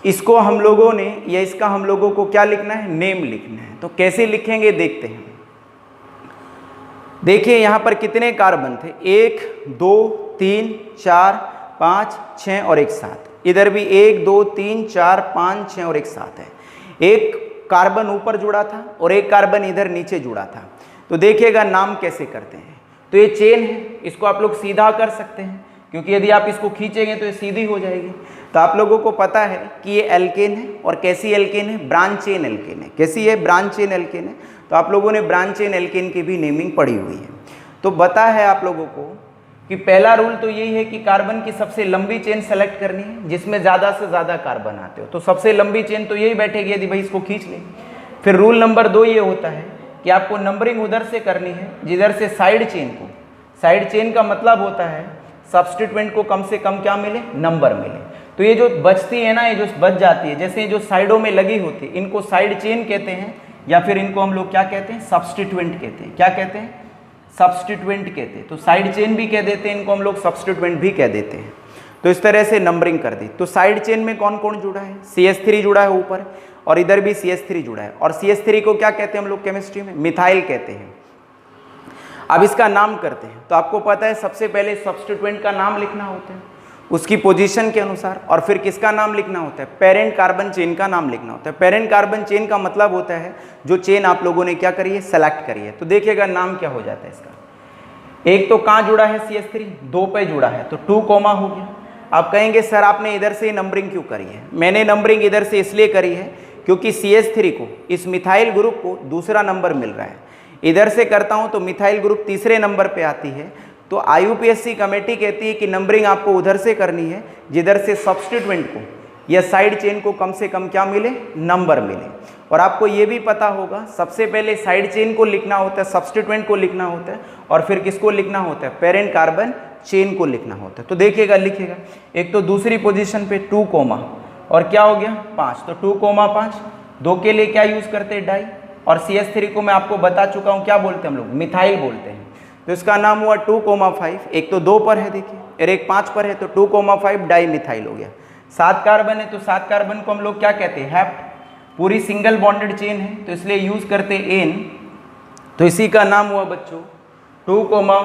इसको हम लोगों ने या इसका हम लोगों को क्या लिखना है, नेम लिखना है। तो कैसे लिखेंगे देखते हैं। देखिए यहाँ पर कितने कार्बन थे, 1 2 3 4 5 6 और एक 7। इधर भी 1 2 3 4 5 6 और एक 7 है। एक कार्बन ऊपर जुड़ा था और एक कार्बन इधर नीचे जुड़ा था। तो देखिएगा नाम कैसे करते हैं। तो ये चेन है, इसको आप लोग सीधा कर सकते हैं क्योंकि यदि आप इसको खींचेंगे तो ये सीधी हो जाएगी। तो आप लोगों को पता है कि ये एल्केन है और कैसी एल्केन है, ब्रांच चेन एल्केन है। कैसी है, ब्रांच चेन एल्केन है। तो आप लोगों ने ब्रांच चेन एल्केन की भी नेमिंग पढ़ी हुई है। तो बता है आप लोगों को कि पहला रूल तो यही है कि कार्बन की सबसे लंबी चेन सेलेक्ट करनी है जिसमें ज़्यादा से ज़्यादा कार्बन आते हो। तो सबसे लंबी चेन तो यही बैठेगी यदि भाई इसको खींच लें। फिर रूल नंबर 2 ये होता है कि आपको नंबरिंग उधर से करनी है जिधर से साइड चेन को, साइड चेन का मतलब होता है सब्स्टिट्यूएंट को कम से कम क्या मिले, नंबर मिले। तो ये जो बचती है ना, ये जो बच जाती है, जैसे जो साइडों में लगी होती है, इनको साइड चेन कहते हैं। या फिर इनको हम लोग क्या कहते हैं, सब्स्टिट्यूएंट कहते हैं। क्या कहते हैं, सब्स्टिट्यूएंट कहते हैं। तो साइड चेन भी कह देते हैं इनको हम लोग, सब्स्टिट्यूएंट भी कह देते हैं। तो इस तरह से नंबरिंग कर दी। तो साइड चेन में कौन कौन जुड़ा है, CH3 जुड़ा है ऊपर, और इधर भी CH3 जुड़ा है। और CH3 को क्या कहते हैं हम लोग केमिस्ट्री में, मिथाइल कहते हैं। अब इसका नाम करते हैं। तो आपको पता है सबसे पहले सब्स्टिट्यूएंट का नाम लिखना होता है उसकी पोजीशन के अनुसार, और फिर किसका नाम लिखना होता है, पेरेंट कार्बन चेन का नाम लिखना होता है। पेरेंट कार्बन चेन का मतलब होता है जो चेन आप लोगों ने क्या करी है, सेलेक्ट करी है। तो देखिएगा नाम क्या हो जाता है इसका। एक तो कहाँ जुड़ा है CH3, 2 पे जुड़ा है, तो 2 कोमा हो गया। आप कहेंगे सर आपने इधर से नंबरिंग क्यों करी है, मैंने नंबरिंग इधर से इसलिए करी है क्योंकि CH3 को, इस मिथाइल ग्रुप को दूसरा नंबर मिल रहा है। इधर से करता हूं तो मिथाइल ग्रुप तीसरे नंबर पे आती है। तो IUPAC कमेटी कहती है कि नंबरिंग आपको उधर से करनी है जिधर से सब्स्टिट्यूएंट को या साइड चेन को कम से कम क्या मिले, नंबर मिले। और आपको ये भी पता होगा सबसे पहले साइड चेन को लिखना होता है, सब्स्टिट्यूएंट को लिखना होता है, और फिर किसको लिखना होता है, पेरेंट कार्बन चेन को लिखना होता है। तो देखिएगा लिखिएगा, एक तो दूसरी पोजीशन पे 2 कोमा और क्या हो गया 5, तो 2 कोमा 5, 2 के लिए क्या यूज करते हैं, डाई। और CH3 को मैं आपको बता चुका हूँ क्या बोलते हैं हम लोग, मिथाइल बोलते हैं। तो इसका नाम हुआ 2 कोमा 5, एक तो 2 पर है देखिए, और एक 5 पर है, तो 2 कोमा 5 डाई मिथाइल हो गया। 7 कार्बन है, तो 7 कार्बन को हम लोग क्या कहते हैं, हैप्ट। पूरी सिंगल बॉन्डेड चेन है तो इसलिए यूज करते हैं एन। तो इसी का नाम हुआ बच्चों 2 कोमा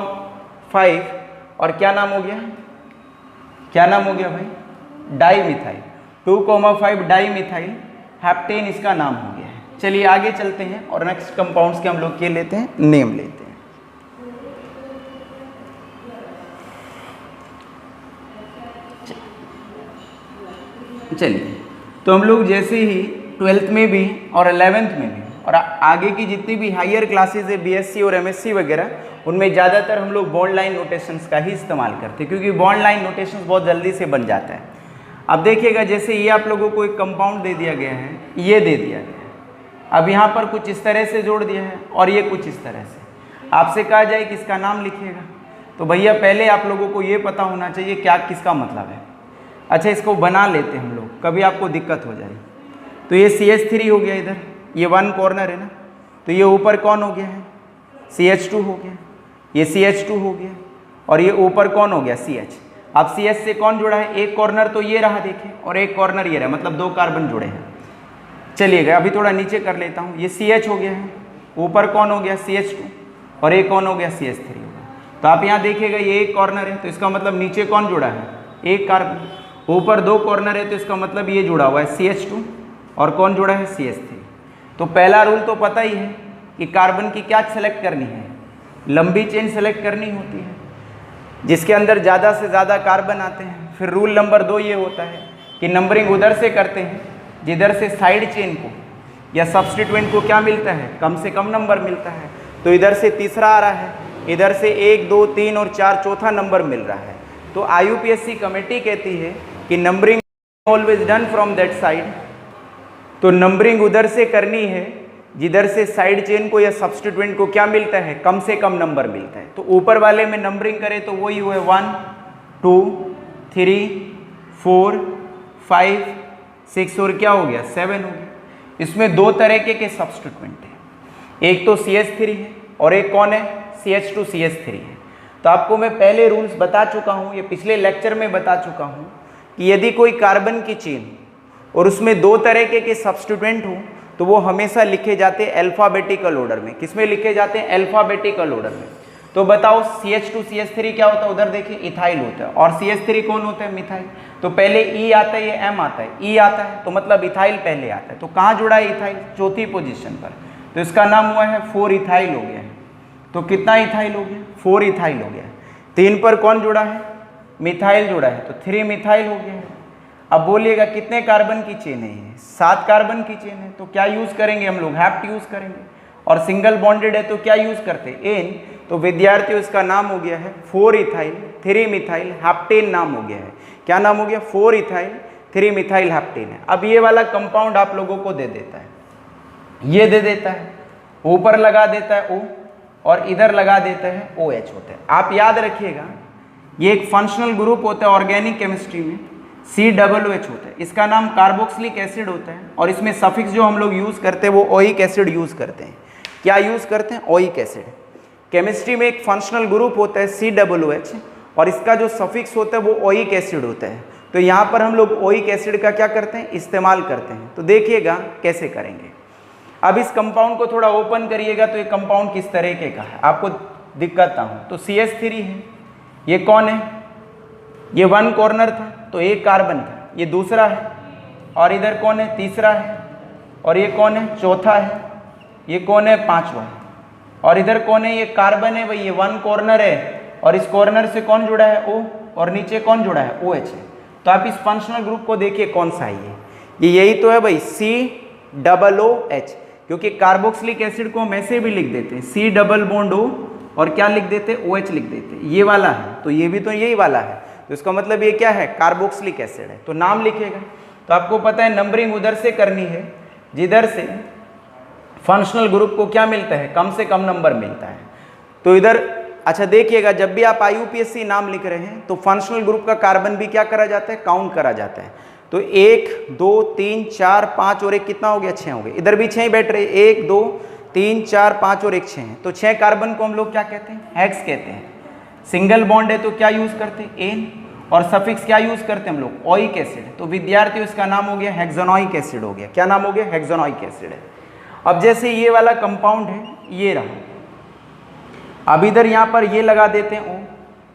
5, और क्या नाम हो गया, क्या नाम हो गया भाई, di methyl. 2 comma 5 di methyl heptane इसका नाम हो गया है। चलिए आगे चलते हैं और नेक्स्ट कंपाउंड्स के हम लोग के लेते हैं, नेम लेते हैं। चलिए, तो हम लोग जैसे ही 12th में भी और 11th में भी और आगे की जितनी भी हायर क्लासेज है BSc और MSc वगैरह, उनमें ज़्यादातर हम लोग बॉन्ड लाइन नोटेशंस का ही इस्तेमाल करते हैं, क्योंकि बॉन्ड लाइन नोटेशंस बहुत जल्दी से बन जाता है। अब देखिएगा जैसे ये आप लोगों को एक कंपाउंड दे दिया गया है, ये दे दिया गया है। अब यहाँ पर कुछ इस तरह से जोड़ दिया है और ये कुछ इस तरह से। आपसे कहा जाए कि इसका नाम लिखिएगा, तो भैया पहले आप लोगों को ये पता होना चाहिए क्या किसका मतलब है। अच्छा, इसको बना लेते हैं हम लोग, कभी आपको दिक्कत हो जाए। तो ये CH3 हो गया, इधर ये 1 कॉर्नर है ना, तो ये ऊपर कौन हो गया है, CH2 हो गया, ये CH2 हो गया, और ये ऊपर कौन हो गया, CH। अब CH से कौन जुड़ा है, एक कॉर्नर तो ये रहा देखिए, और एक कॉर्नर ये रहा, मतलब 2 कार्बन जुड़े हैं। चलिएगा अभी थोड़ा नीचे कर लेता हूँ, ये CH हो गया है, ऊपर कौन हो गया CH2, और एक कौन हो गया CH3 हो गया। तो आप यहाँ देखिएगा ये एक कॉर्नर है, तो इसका मतलब नीचे कौन जुड़ा है, एक कार्बन। ऊपर 2 कॉर्नर है, तो इसका मतलब ये जुड़ा हुआ है CH2, और कौन जुड़ा है CH3। तो पहला रूल तो पता ही है कि कार्बन की क्या सेलेक्ट करनी है, लंबी चेन सेलेक्ट करनी होती है जिसके अंदर ज़्यादा से ज़्यादा कार्बन आते हैं। फिर रूल नंबर 2 ये होता है कि नंबरिंग उधर से करते हैं जिधर से साइड चेन को या सब्स्टिट्यूएंट को क्या मिलता है, कम से कम नंबर मिलता है। तो इधर से तीसरा आ रहा है, इधर से 1 2 3 और 4 चौथा नंबर मिल रहा है। तो IUPAC कमेटी कहती है कि numbering always done from that side. तो नंबरिंग उधर से करनी है जिधर से साइड चेन को या सब्स्टिट्यूएंट को क्या मिलता है, कम से कम नंबर मिलता है। तो ऊपर वाले में नंबरिंग करें तो वही हुए 1 2 3 4 5 6 और क्या हो गया 7 हो गया। इसमें 2 तरह के सब्स्टिट्यूएंट है, एक तो CH3 है और एक कौन है CH2 CH3 है। तो आपको मैं पहले रूल्स बता चुका हूँ, ये पिछले लेक्चर में बता चुका हूँ कि यदि कोई कार्बन की चेन और उसमें 2 तरह के सब्स्टिट्यूएंट हो तो वो हमेशा लिखे जाते हैं अल्फ़ाबेटिकल ऑर्डर में। किसमें लिखे जाते हैं, अल्फ़ाबेटिकल ऑर्डर में। तो बताओ CH2 CH3 क्या होता है, उधर देखिए इथाइल होता है, और CH3 कौन होता है, मिथाइल। तो पहले E आता है, ये M आता है, E आता है तो मतलब इथाइल पहले आता है। तो कहाँ जुड़ा है इथाइल, चौथी पोजीशन पर, तो इसका नाम हुआ है 4 इथाइल हो गया है। तो कितना इथाइल हो गया, 4 इथाइल हो गया है। 3 पर कौन जुड़ा है, मिथाइल जुड़ा है, तो 3 मिथाइल हो गया है। अब बोलिएगा कितने कार्बन की चेन है, ये 7 कार्बन की चेन है। तो क्या यूज करेंगे हम लोग, हैप्ट यूज करेंगे, और सिंगल बॉन्डेड है तो क्या यूज करते हैं, एन। तो विद्यार्थियों इसका नाम हो गया है 4 इथाइल 3 मिथाइल हैप्टेन नाम हो गया है। क्या नाम हो गया, 4 इथाइल 3 मिथाइल हैप्टेन है। अब ये वाला कंपाउंड आप लोगों को दे देता है, ये दे देता है, ऊपर लगा देता है O और इधर लगा देता है OH होता है। आप याद रखिएगा ये एक फंक्शनल ग्रुप होता है ऑर्गेनिक केमिस्ट्री में, COOH होता है, इसका नाम कार्बोक्सिलिक एसिड होता है और इसमें सफिक्स जो हम लोग यूज़ करते हैं वो ओइक एसिड यूज़ करते हैं। क्या यूज़ करते हैं? Oic acid. केमिस्ट्री में एक फंक्शनल ग्रुप होता है COOH और इसका जो सफिक्स होता है वो ओइक एसिड होता है। तो यहाँ पर हम लोग ओइक एसिड का क्या करते हैं? इस्तेमाल करते हैं। तो देखिएगा कैसे करेंगे। अब इस कंपाउंड को थोड़ा ओपन करिएगा तो ये कंपाउंड किस तरीके का है आपको दिखाता हूँ। तो CH3 है, ये कौन है? ये वन कॉर्नर था तो एक कार्बन था, ये दूसरा है, और इधर कौन है? तीसरा है, और ये कौन है? चौथा है, ये कौन है? पांचवा है, और इधर कौन है? ये कार्बन है भाई, ये वन कॉर्नर है, और इस कॉर्नर से कौन जुड़ा है? O, और नीचे कौन जुड़ा है? OH है। तो आप इस फंक्शनल ग्रुप को देखिए कौन सा है ये यही तो है भाई COOH, क्योंकि कार्बोक्सिलिक एसिड को हम ऐसे भी लिख देते हैं C+O और क्या लिख देते हैं? OH लिख देते हैं, ये वाला है, तो ये भी तो यही वाला है, तो इसका मतलब ये क्या है? कार्बोक्सिलिक एसिड है। तो नाम लिखेगा। तो आपको पता है नंबरिंग उधर से करनी है जिधर से फंक्शनल ग्रुप को क्या मिलता है? कम से कम नंबर मिलता है। तो इधर अच्छा देखिएगा, जब भी आप IUPAC नाम लिख रहे हैं तो फंक्शनल ग्रुप का कार्बन भी क्या करा जाता है? काउंट करा जाता है। तो 1 2 3 4 5 और 1 कितना हो गया? 6 हो गए। इधर भी 6 ही बैठ रहे, 1 2 3 4 5 और 1 6 है। तो 6 कार्बन को हम लोग क्या कहते हैं? हेक्स कहते हैं। सिंगल बॉन्ड है तो क्या यूज करते हैं? एन, और सफिक्स क्या यूज करते हैं हम लोग? Oic acid. तो विद्यार्थियों इसका नाम हो गया हेक्सानोइक एसिड हो गया। क्या नाम हो गया? हेक्सानोइक एसिड है। अब जैसे ये वाला कंपाउंड है, ये रहा, अब इधर यहाँ पर ये लगा देते हैं O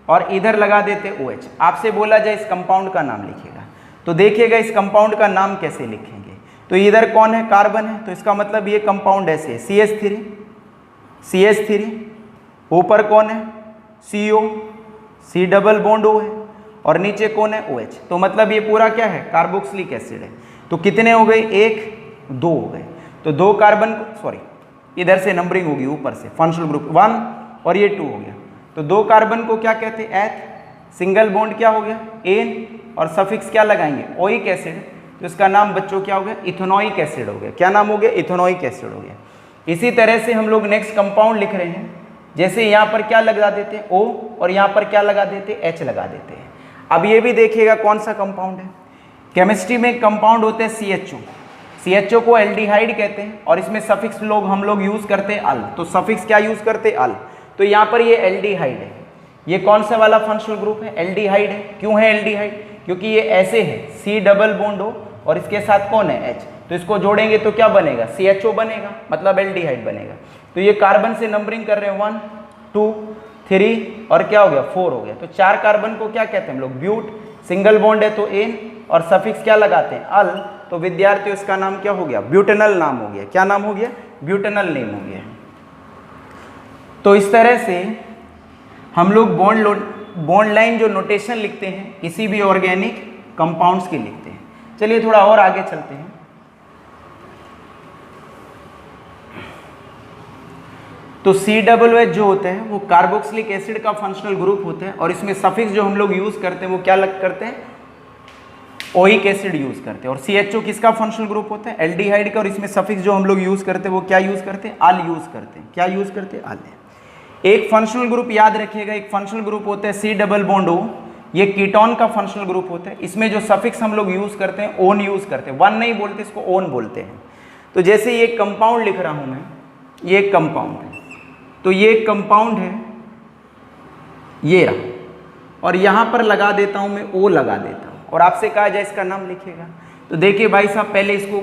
और इधर लगा देते हैं OH। आपसे बोला जाए इस कंपाउंड का नाम लिखिएगा, तो देखिएगा इस कंपाउंड का नाम कैसे लिखेंगे। तो इधर कौन है? कार्बन है, तो इसका मतलब ये कंपाउंड ऐसे है CH3, ऊपर कौन है? CO, C+O है, और नीचे कौन है? OH। तो मतलब ये पूरा क्या है? कार्बोक्सिलिक एसिड है। तो कितने हो गए? 1 2 हो गए। तो 2 कार्बन को, सॉरी इधर से नंबरिंग होगी ऊपर से, फंक्शनल ग्रुप 1 और ये 2 हो गया। तो 2 कार्बन को क्या कहते हैं? एथ। सिंगल बॉन्ड क्या हो गया? एन, और सफिक्स क्या लगाएंगे? Oic acid. तो इसका नाम बच्चों क्या हो गया? इथेनोइक एसिड हो गया। क्या नाम हो गया? इथेनोइक एसिड हो गया। इसी तरह से हम लोग नेक्स्ट कंपाउंड लिख रहे हैं, जैसे यहाँ पर क्या लगा देते हैं? O, और यहाँ पर क्या लगा देते हैं? H लगा देते हैं। अब ये भी देखिएगा कौन सा कंपाउंड है। केमिस्ट्री में एक कंपाउंड होते हैं CHO को एल्डिहाइड कहते हैं, और इसमें सफिक्स हम लोग यूज करते हैं अल। तो सफिक्स क्या यूज करते हैं? अल। तो यहाँ पर ये एल्डिहाइड है। ये कौन सा वाला फंक्शनल ग्रुप है? एल्डिहाइड है। क्यों है एल्डिहाइड? क्योंकि ये ऐसे है C+O और इसके साथ कौन है? H। तो इसको जोड़ेंगे तो क्या बनेगा? CHO बनेगा, मतलब एल्डिहाइड बनेगा। तो ये कार्बन से नंबरिंग कर रहे हैं 1 2 3 और क्या हो गया? 4 हो गया। तो 4 कार्बन को क्या कहते हैं हम लोग? ब्यूट। सिंगल बॉन्ड है तो एन, और सफिक्स क्या लगाते हैं? अल। तो विद्यार्थियों इसका नाम क्या हो गया? ब्यूटेनल नाम हो गया। क्या नाम हो गया? ब्यूटेनल नेम हो गया। तो इस तरह से हम लोग बॉन्ड लाइन जो नोटेशन लिखते हैं किसी भी ऑर्गेनिक कंपाउंड्स की लिखते हैं। चलिए थोड़ा और आगे चलते हैं। तो COOH जो होता है वो कार्बोक्सिलिक एसिड का फंक्शनल ग्रुप होता है, और इसमें सफिक्स जो हम लोग यूज करते हैं वो क्या करते हैं? ओइक एसिड यूज करते हैं। और CHO किसका फंक्शनल ग्रुप होता है? एल्डिहाइड का, और इसमें सफिक्स जो हम लोग यूज करते हैं वो क्या यूज करते हैं? अल यूज करते हैं। क्या यूज करते हैं? अल। एक फंक्शनल ग्रुप याद रखिएगा, एक फंक्शनल ग्रुप होता है C+O, ये कीटोन का फंक्शनल ग्रुप होता है। इसमें जो सफिक्स हम लोग यूज करते हैं ओन यूज करते हैं, वन नहीं बोलते, इसको ओन बोलते हैं। तो जैसे ये कंपाउंड लिख रहा हूं मैं, ये एक कंपाउंड है, तो ये एक कंपाउंड है, ये रहा, और यहां पर लगा देता हूं मैं O लगा देता हूं, और आपसे कहा जाए इसका नाम लिखिएगा। तो देखिए भाई साहब, पहले इसको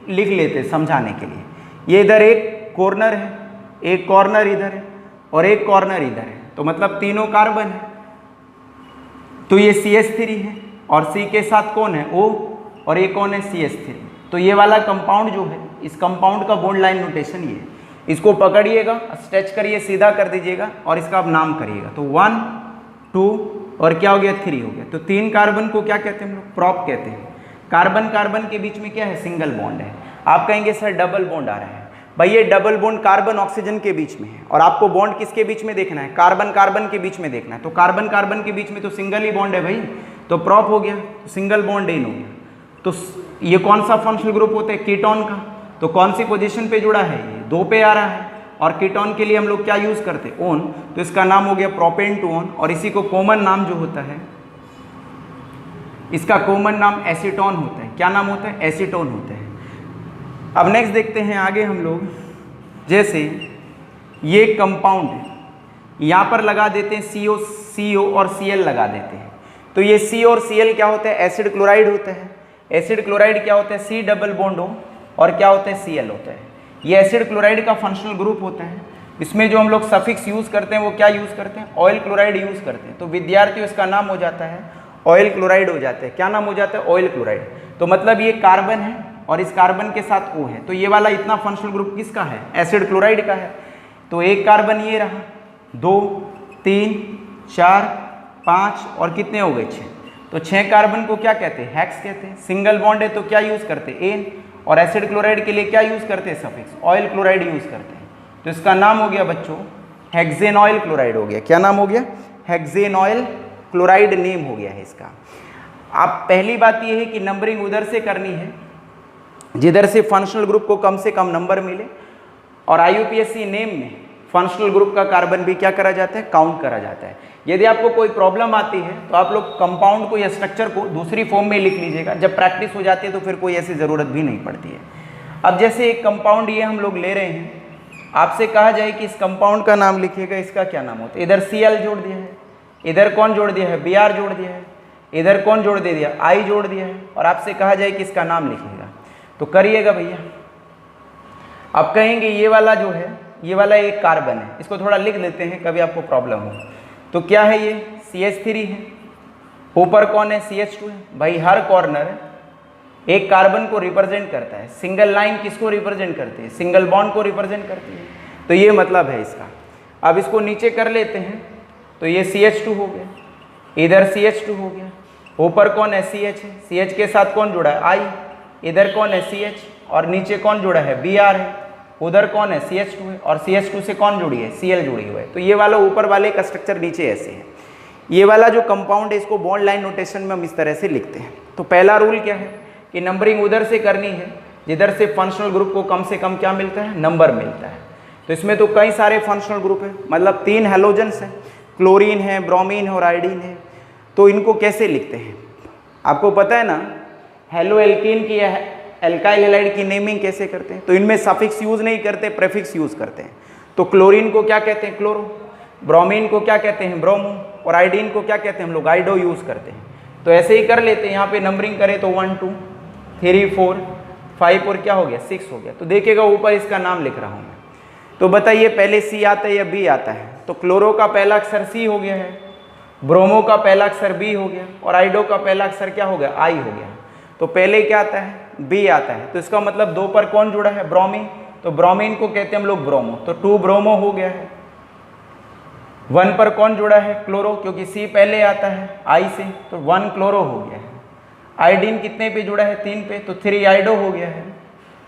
लिख लेते समझाने के लिए। ये इधर एक कॉर्नर है, एक कॉर्नर इधर है, और एक कॉर्नर इधर है, तो मतलब तीनों कार्बन है। तो ये CH3 है, और C के साथ कौन है? O, और ये कौन है? CH3। तो ये वाला कंपाउंड जो है, इस कंपाउंड का बॉन्ड लाइन नोटेशन ये है। इसको पकड़िएगा, स्ट्रेच करिए, सीधा कर दीजिएगा, और इसका अब नाम करिएगा। तो 1 2 और क्या हो गया? 3 हो गया। तो 3 कार्बन को क्या कहते हैं हम लोग? प्रॉप कहते हैं। कार्बन कार्बन के बीच में क्या है? सिंगल बॉन्ड है। आप कहेंगे सर डबल बॉन्ड आ रहा है। भाई ये डबल बॉन्ड कार्बन ऑक्सीजन के बीच में है, और आपको बॉन्ड किसके बीच में देखना है? कार्बन कार्बन के बीच में देखना है। तो कार्बन कार्बन के बीच में तो सिंगल ही बॉन्ड है भाई, तो प्रॉप हो गया, तो सिंगल बॉन्ड इन हो गया। तो ये कौन सा फंक्शनल ग्रुप होता है? कीटोन का। तो कौन सी पोजीशन पे जुड़ा है? ये 2 पे आ रहा है, और कीटोन के लिए हम लोग क्या यूज करते हैं? ओन। तो इसका नाम हो गया प्रोपेन टू ओन, और इसी को कॉमन नाम जो होता है इसका कॉमन नाम एसीटोन होता है। क्या नाम होता है? एसीटोन होता है। अब नेक्स्ट देखते हैं आगे हम लोग, जैसे ये कंपाउंड है, यहाँ पर लगा देते हैं CO और Cl लगा देते हैं। तो ये C और Cl क्या होता है? एसिड क्लोराइड होता है। एसिड क्लोराइड क्या होता है? C डबल बॉन्ड हो और क्या होता है? Cl होता है। ये एसिड क्लोराइड का फंक्शनल ग्रुप होता है। इसमें जो हम लोग सफिक्स यूज़ करते हैं वो क्या यूज़ करते हैं? ऑयल क्लोराइड यूज़ करते हैं। तो विद्यार्थियों इसका नाम हो जाता है ऑयल क्लोराइड हो जाता है। क्या नाम हो जाता है? Oil chloride. तो मतलब ये कार्बन है और इस कार्बन के साथ O है। तो ये वाला इतना फंक्शनल ग्रुप किसका है? एसिड क्लोराइड का है। तो एक कार्बन ये रहा, 2 3 4 5 और कितने हो गए? 6। तो 6 कार्बन को क्या कहते हैं? हेक्स कहते हैं। सिंगल बॉन्ड है तो क्या यूज़ करते हैं? एन। और एसिड क्लोराइड के लिए क्या यूज़ करते हैं? सफिक्स ऑयल क्लोराइड यूज़ करते हैं। तो इसका नाम हो गया बच्चों हेक्सेनॉइल क्लोराइड हो गया। क्या नाम हो गया? हेक्सेनॉइल क्लोराइड नेम हो गया है इसका। अब पहली बात यह है कि नंबरिंग उधर से करनी है जिधर से फंक्शनल ग्रुप को कम से कम नंबर मिले, और IUPAC नेम में फंक्शनल ग्रुप का कार्बन भी क्या करा जाता है? काउंट करा जाता है। यदि आपको कोई प्रॉब्लम आती है तो आप लोग कंपाउंड को या स्ट्रक्चर को दूसरी फॉर्म में लिख लीजिएगा। जब प्रैक्टिस हो जाती है तो फिर कोई ऐसी ज़रूरत भी नहीं पड़ती है। अब जैसे एक कंपाउंड ये हम लोग ले रहे हैं, आपसे कहा जाए कि इस कंपाउंड का नाम लिखिएगा, इसका क्या नाम होता है? इधर Cl जोड़ दिया है, इधर कौन जोड़ दिया है? Br जोड़ दिया है, इधर कौन जोड़ दे दिया? I जोड़ दिया है, और आपसे कहा जाए कि इसका नाम लिखिएगा। तो करिएगा भैया। अब कहेंगे ये वाला जो है, ये वाला एक कार्बन है, इसको थोड़ा लिख लेते हैं कभी आपको प्रॉब्लम हो। तो क्या है ये? CH3 है। ऊपर कौन है? CH2 है। भाई हर कॉर्नर एक कार्बन को रिप्रेजेंट करता है। सिंगल लाइन किसको रिप्रेजेंट करती है? सिंगल बॉन्ड को रिप्रेजेंट करती है। तो ये मतलब है इसका। अब इसको नीचे कर लेते हैं, तो ये CH2 हो गया, इधर CH2 हो गया, ऊपर कौन है? CH है। CH के साथ कौन जुड़ा है? I। इधर कौन है? CH, और नीचे कौन जुड़ा है? Br है। उधर कौन है? CH2 है, और CH2 से कौन जुड़ी है? Cl जुड़ी हुई है। तो ये वाला ऊपर वाले का स्ट्रक्चर नीचे ऐसे है। ये वाला जो कंपाउंड है इसको बॉन्ड लाइन नोटेशन में हम इस तरह से लिखते हैं। तो पहला रूल क्या है कि नंबरिंग उधर से करनी है जिधर से फंक्शनल ग्रुप को कम से कम क्या मिलता है? नंबर मिलता है। तो इसमें तो कई सारे फंक्शनल ग्रुप है, मतलब 3 हैलोजेंस हैं, क्लोरीन है, ब्रोमीन है और आयोडीन है। तो इनको कैसे लिखते हैं? आपको पता है ना, हेलो एल्कीन की या एल्काइल हैलाइड की नेमिंग कैसे करते हैं? तो इनमें सफिक्स यूज़ नहीं करते, प्रेफिक्स यूज़ करते हैं। तो क्लोरीन को क्या कहते हैं? क्लोरो। ब्रोमीन को क्या कहते हैं? ब्रोमो। और आयोडीन को क्या कहते हैं? हम लोग आइडो यूज़ करते हैं। तो ऐसे ही कर लेते हैं। यहाँ पे नंबरिंग करें तो 1 2 3 4 5 और क्या हो गया? 6 हो गया। तो देखिएगा ऊपर इसका नाम लिख रहा हूँ मैं। तो बताइए पहले C आता है या B आता है? तो क्लोरो का पहला अक्षर C हो गया है, ब्रोमो का पहला अक्षर B हो गया, और आइडो का पहला अक्षर क्या हो गया? I हो गया। तो पहले क्या आता है? B आता है। तो इसका मतलब 2 पर कौन जुड़ा है? ब्रोमीन। तो ब्रोमीन को कहते हैं हम लोग ब्रोमो। तो 2 ब्रोमो हो गया है। 1 पर कौन जुड़ा है? क्लोरो, क्योंकि C पहले आता है I से, तो 1 क्लोरो हो गया है। आयोडीन कितने पे जुड़ा है? 3 पे, तो 3 आइडो हो गया है।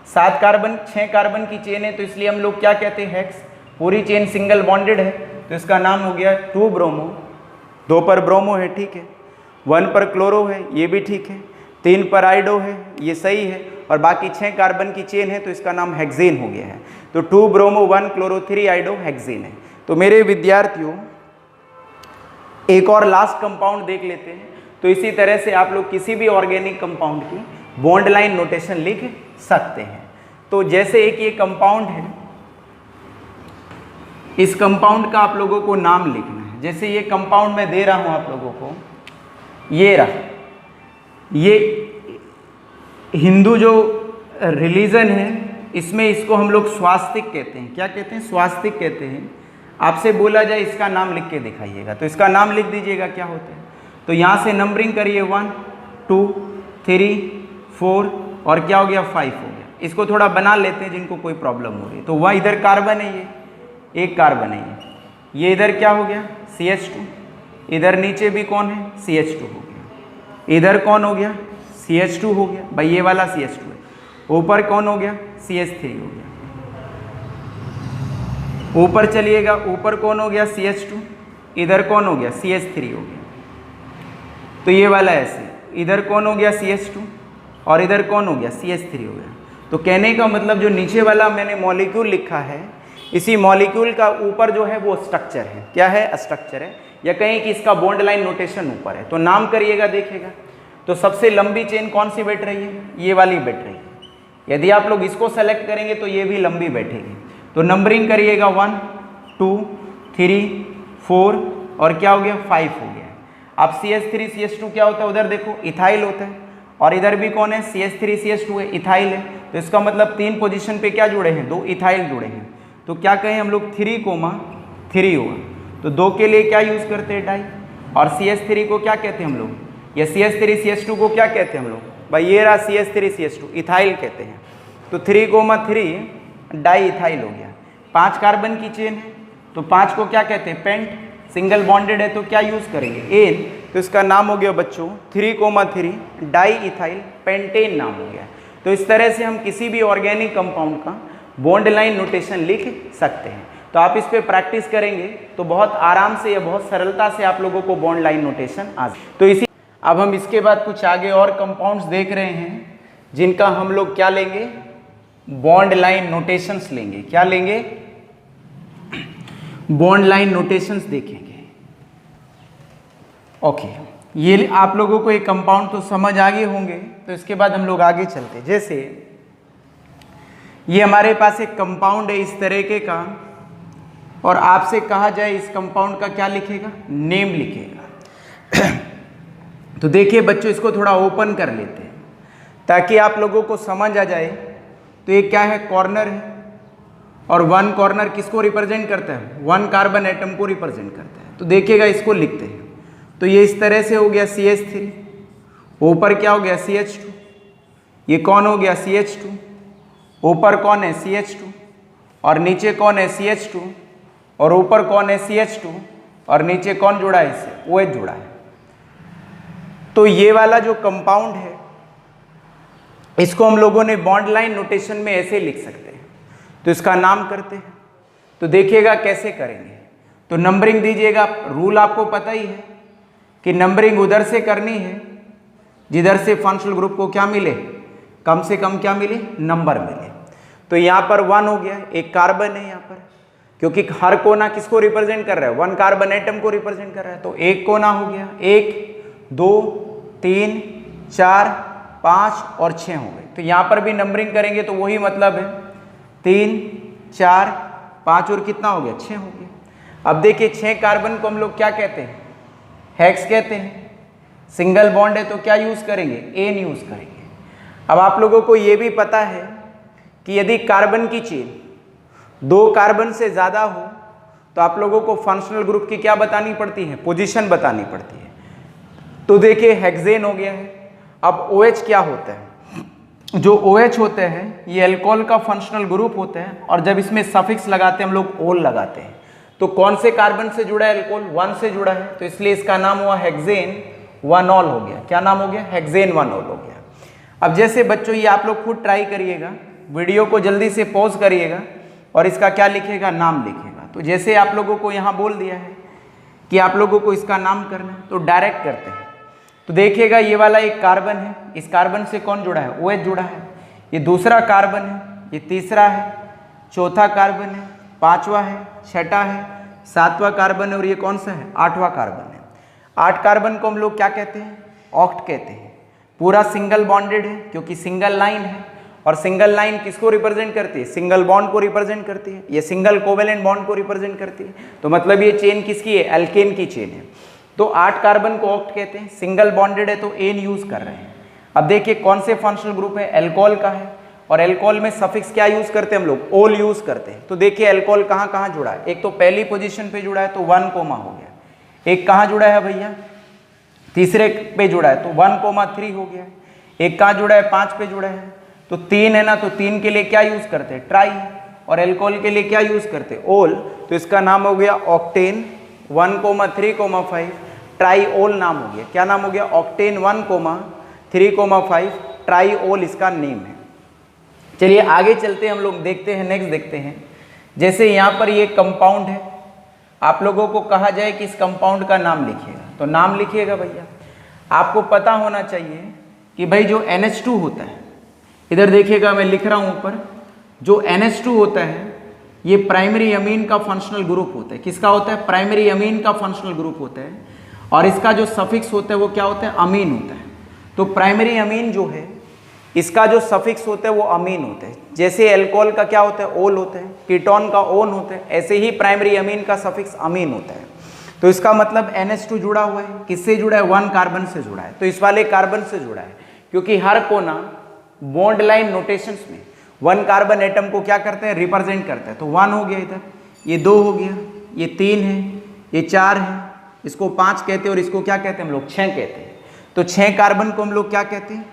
7 कार्बन 6 कार्बन की चेन है, तो इसलिए हम लोग क्या कहते हैं? हेक्स। पूरी चेन सिंगल बॉन्डेड है, तो इसका नाम हो गया 2 ब्रोमो। 2 पर ब्रोमो है, ठीक है। 1 पर क्लोरो है, ये भी ठीक है। 3 पर आइडो है, ये सही है। और बाकी 6 कार्बन की चेन है, तो इसका नाम हेक्सेन हो गया है। तो 2 ब्रोमो 1 क्लोरो 3 आइडो हेक्सेन है। तो मेरे विद्यार्थियों एक और लास्ट कंपाउंड देख लेते हैं। तो इसी तरह से आप लोग किसी भी ऑर्गेनिक कंपाउंड की बॉन्ड लाइन नोटेशन लिख सकते हैं। तो जैसे एक ये कंपाउंड है, इस कंपाउंड का आप लोगों को नाम लिखना है। जैसे ये कंपाउंड मैं दे रहा हूं आप लोगों को, ये रहा। ये हिंदू जो रिलीजन है इसमें इसको हम लोग स्वास्तिक कहते हैं। क्या कहते हैं? स्वास्तिक कहते हैं। आपसे बोला जाए इसका नाम लिख के दिखाइएगा, तो इसका नाम लिख दीजिएगा क्या होता है। तो यहाँ से नंबरिंग करिए 1 2 3 4 और क्या हो गया? 5 हो गया। इसको थोड़ा बना लेते हैं जिनको कोई प्रॉब्लम हो रही है। तो वह इधर कार्बन है, ये एक कार्बन है, ये इधर क्या हो गया? CH2। इधर नीचे भी कौन है? CH2 हो गया। इधर कौन हो गया? CH2 हो गया। भाई ये वाला CH2 है। ऊपर कौन हो गया? CH3 हो गया। ऊपर चलिएगा, ऊपर कौन हो गया? CH2। इधर कौन हो गया? CH3 हो गया। तो ये वाला ऐसे, इधर कौन हो गया? CH2 और इधर कौन हो गया? CH3 हो गया। तो कहने का मतलब जो नीचे वाला मैंने मॉलिक्यूल लिखा है, इसी मॉलिक्यूल का ऊपर जो है वो स्ट्रक्चर है। क्या है? स्ट्रक्चर है। या कहें कि इसका बॉन्ड लाइन नोटेशन ऊपर है। तो नाम करिएगा, देखिएगा तो सबसे लंबी चेन कौन सी बैठ रही है? ये वाली बैठ रही है। यदि आप लोग इसको सेलेक्ट करेंगे तो ये भी लंबी बैठेगी। तो नंबरिंग करिएगा 1 2 3 4 और क्या हो गया 5 हो गया। अब CH3 CH2 क्या होता है? उधर देखो इथाइल होता है और इधर भी कौन है? CH3 CH2 है, इथाइल है। तो इसका मतलब 3 पोजीशन पे क्या जुड़े हैं? 2 इथाइल जुड़े हैं। तो क्या कहें हम लोग 3,3 होगा। तो 2 के लिए क्या यूज़ करते हैं? डाई। और CH3 को क्या कहते हैं हम लोग? या CH3 CH2 को क्या कहते हैं हम लोग? भाई ये रहा CH3 CH2 इथाइल कहते हैं। तो 3,3 डाई इथाइल हो गया। 5 कार्बन की चेन है तो 5 को क्या कहते हैं? पेंट। सिंगल बॉन्डेड है तो क्या यूज़ करेंगे? एन। तो इसका नाम हो गया बच्चों 3,3 डाई इथाइल पेंटेन नाम हो गया। तो इस तरह से हम किसी भी ऑर्गेनिक कंपाउंड का बॉन्ड लाइन नोटेशन लिख सकते हैं। तो आप इस पे प्रैक्टिस करेंगे तो बहुत आराम से या बहुत सरलता से आप लोगों को बॉन्ड लाइन नोटेशन आ जाए। तो इसी अब हम इसके बाद कुछ आगे और कंपाउंड्स देख रहे हैं जिनका हम लोग क्या लेंगे? बॉन्ड लाइन नोटेशंस लेंगे। क्या लेंगे? बॉन्ड लाइन नोटेशंस देखेंगे। ओके, ये आप लोगों को एक कंपाउंड तो समझ आ गए होंगे। तो इसके बाद हम लोग आगे चलते हैं। जैसे ये हमारे पास एक कंपाउंड है इस तरीके का और आपसे कहा जाए इस कंपाउंड का क्या लिखेगा? नेम लिखेगा। तो देखिए बच्चों, इसको थोड़ा ओपन कर लेते हैं ताकि आप लोगों को समझ आ जाए। तो ये क्या है? कॉर्नर है और 1 कॉर्नर किसको रिप्रेजेंट करता है? 1 कार्बन एटम को रिप्रेजेंट करता है। तो देखिएगा इसको लिखते हैं। तो ये इस तरह से हो गया CH3, ऊपर क्या हो गया? CH2। ये कौन हो गया? CH2। ऊपर कौन है? CH2 और नीचे कौन है? CH2 और ऊपर कौन है? CH2 और नीचे कौन जुड़ा है? इससे OH जुड़ा है। तो ये वाला जो कंपाउंड है इसको हम लोगों ने बॉन्ड लाइन नोटेशन में ऐसे लिख सकते हैं। तो इसका नाम करते हैं। तो देखिएगा कैसे करेंगे। तो नंबरिंग दीजिएगा। रूल आपको पता ही है कि नंबरिंग उधर से करनी है जिधर से फंक्शनल ग्रुप को क्या मिले? कम से कम क्या मिले? नंबर मिले। तो यहाँ पर 1 हो गया, एक कार्बन है यहाँ पर, क्योंकि हर कोना किसको रिप्रेजेंट कर रहा है? 1 कार्बन एटम को रिप्रेजेंट कर रहा है। तो एक कोना हो गया, 1 2 3 4 5 और 6 हो गए। तो यहाँ पर भी नंबरिंग करेंगे तो वही मतलब है 3 4 5 और कितना हो गया? 6 हो गया। अब देखिए 6 कार्बन को हम लोग क्या कहते हैं? हेक्स कहते हैं। सिंगल बॉन्ड है तो क्या यूज़ करेंगे? एन यूज़ करेंगे। अब आप लोगों को ये भी पता है कि यदि कार्बन की चेन 2 कार्बन से ज़्यादा हो तो आप लोगों को फंक्शनल ग्रुप की क्या बतानी पड़ती है? पोजीशन बतानी पड़ती है। तो देखिए हेक्सेन हो गया है। अब OH क्या होता है? जो OH होते हैं ये अल्कोहल का फंक्शनल ग्रुप होता है और जब इसमें सफिक्स लगाते हैं हम लोग ओल लगाते हैं। तो कौन से कार्बन से जुड़ा है? अल्कोहल 1 से जुड़ा है। तो इसलिए इसका नाम हुआ हेक्सेन 1-ऑल हो गया। क्या नाम हो गया? हेक्सेन 1-ऑल हो गया। अब जैसे बच्चों ये आप लोग खुद ट्राई करिएगा, वीडियो को जल्दी से पॉज करिएगा और इसका क्या लिखेगा? नाम लिखेगा। तो जैसे आप लोगों को यहाँ बोल दिया है कि आप लोगों को इसका नाम करना है तो डायरेक्ट करते हैं। तो देखिएगा ये वाला एक कार्बन है, इस कार्बन से कौन जुड़ा है? OH जुड़ा है। ये दूसरा कार्बन है, ये तीसरा है, चौथा कार्बन है, 5वां है, 6ठा है, 7वां कार्बन है और ये कौन सा है? 8वां कार्बन है। 8 कार्बन को हम लोग क्या कहते हैं? ऑक्ट कहते हैं। पूरा सिंगल बॉन्डेड है क्योंकि सिंगल लाइन है और सिंगल लाइन किसको रिप्रेजेंट करती है? सिंगल बॉन्ड को रिप्रेजेंट करती है। ये सिंगल कोवेलेंट बॉन्ड को रिप्रेजेंट करती है। तो मतलब ये चेन किसकी है? एल्केन की चेन है। तो 8 कार्बन को ऑक्ट कहते हैं। सिंगल बॉन्डेड है तो एन यूज कर रहे हैं। अब देखिए कौन से फंक्शनल ग्रुप है? अल्कोहल का है और अल्कोहल में सफिक्स क्या यूज करते हैं हम लोग? ओल यूज करते हैं। तो देखिए अल्कोहल कहाँ कहाँ जुड़ा है? एक तो पहली पोजीशन पे जुड़ा है तो 1 कोमा हो गया। एक कहाँ जुड़ा है भैया? तीसरे पे जुड़ा है तो 1,3 हो गया। एक कहाँ जुड़ा है? 5 पे जुड़ा है तो 3 है ना। तो 3 के लिए क्या यूज करते हैं? ट्राई। और अल्कोहल के लिए क्या यूज करते हैं? ओल। तो इसका नाम हो गया ऑक्टेन 1,3,5 ट्राई ओल नाम हो गया। क्या नाम हो गया? ऑक्टेन 1,3,5 ट्राई ओल इसका नेम है। चलिए आगे चलते हैं, हम लोग देखते हैं, नेक्स्ट देखते हैं। जैसे यहाँ पर ये कंपाउंड है, आप लोगों को कहा जाए कि इस कंपाउंड का नाम लिखिएगा तो नाम लिखिएगा भैया। आपको पता होना चाहिए कि भाई जो NH2 होता है, इधर देखिएगा मैं लिख रहा हूँ ऊपर, जो NH2 होता है ये प्राइमरी अमीन का फंक्शनल ग्रुप होता है। किसका होता है? प्राइमरी अमीन का फंक्शनल ग्रुप होता है और इसका जो सफिक्स होता है वो क्या होता है? अमीन होता है। तो प्राइमरी अमीन जो है इसका जो सफिक्स होता है वो अमीन होता है। जैसे एल्कोहल का क्या होता है, ओल होता है, कीटोन का ओन होता है, ऐसे ही प्राइमरी अमीन का सफिक्स अमीन होता है। तो इसका मतलब NH2 जुड़ा हुआ है, किससे जुड़ा है, 1 कार्बन से जुड़ा है। तो इस वाले कार्बन से जुड़ा है, क्योंकि हर कोना बॉन्ड लाइन नोटेशंस में 1 कार्बन एटम को क्या करते हैं, रिप्रेजेंट करते हैं। तो 1 हो गया इधर, ये 2 हो गया, ये 3 है, ये 4 है, इसको 5 कहते हैं और इसको क्या कहते हैं हम लोग, 6 कहते हैं। तो 6 कार्बन को हम लोग क्या कहते हैं,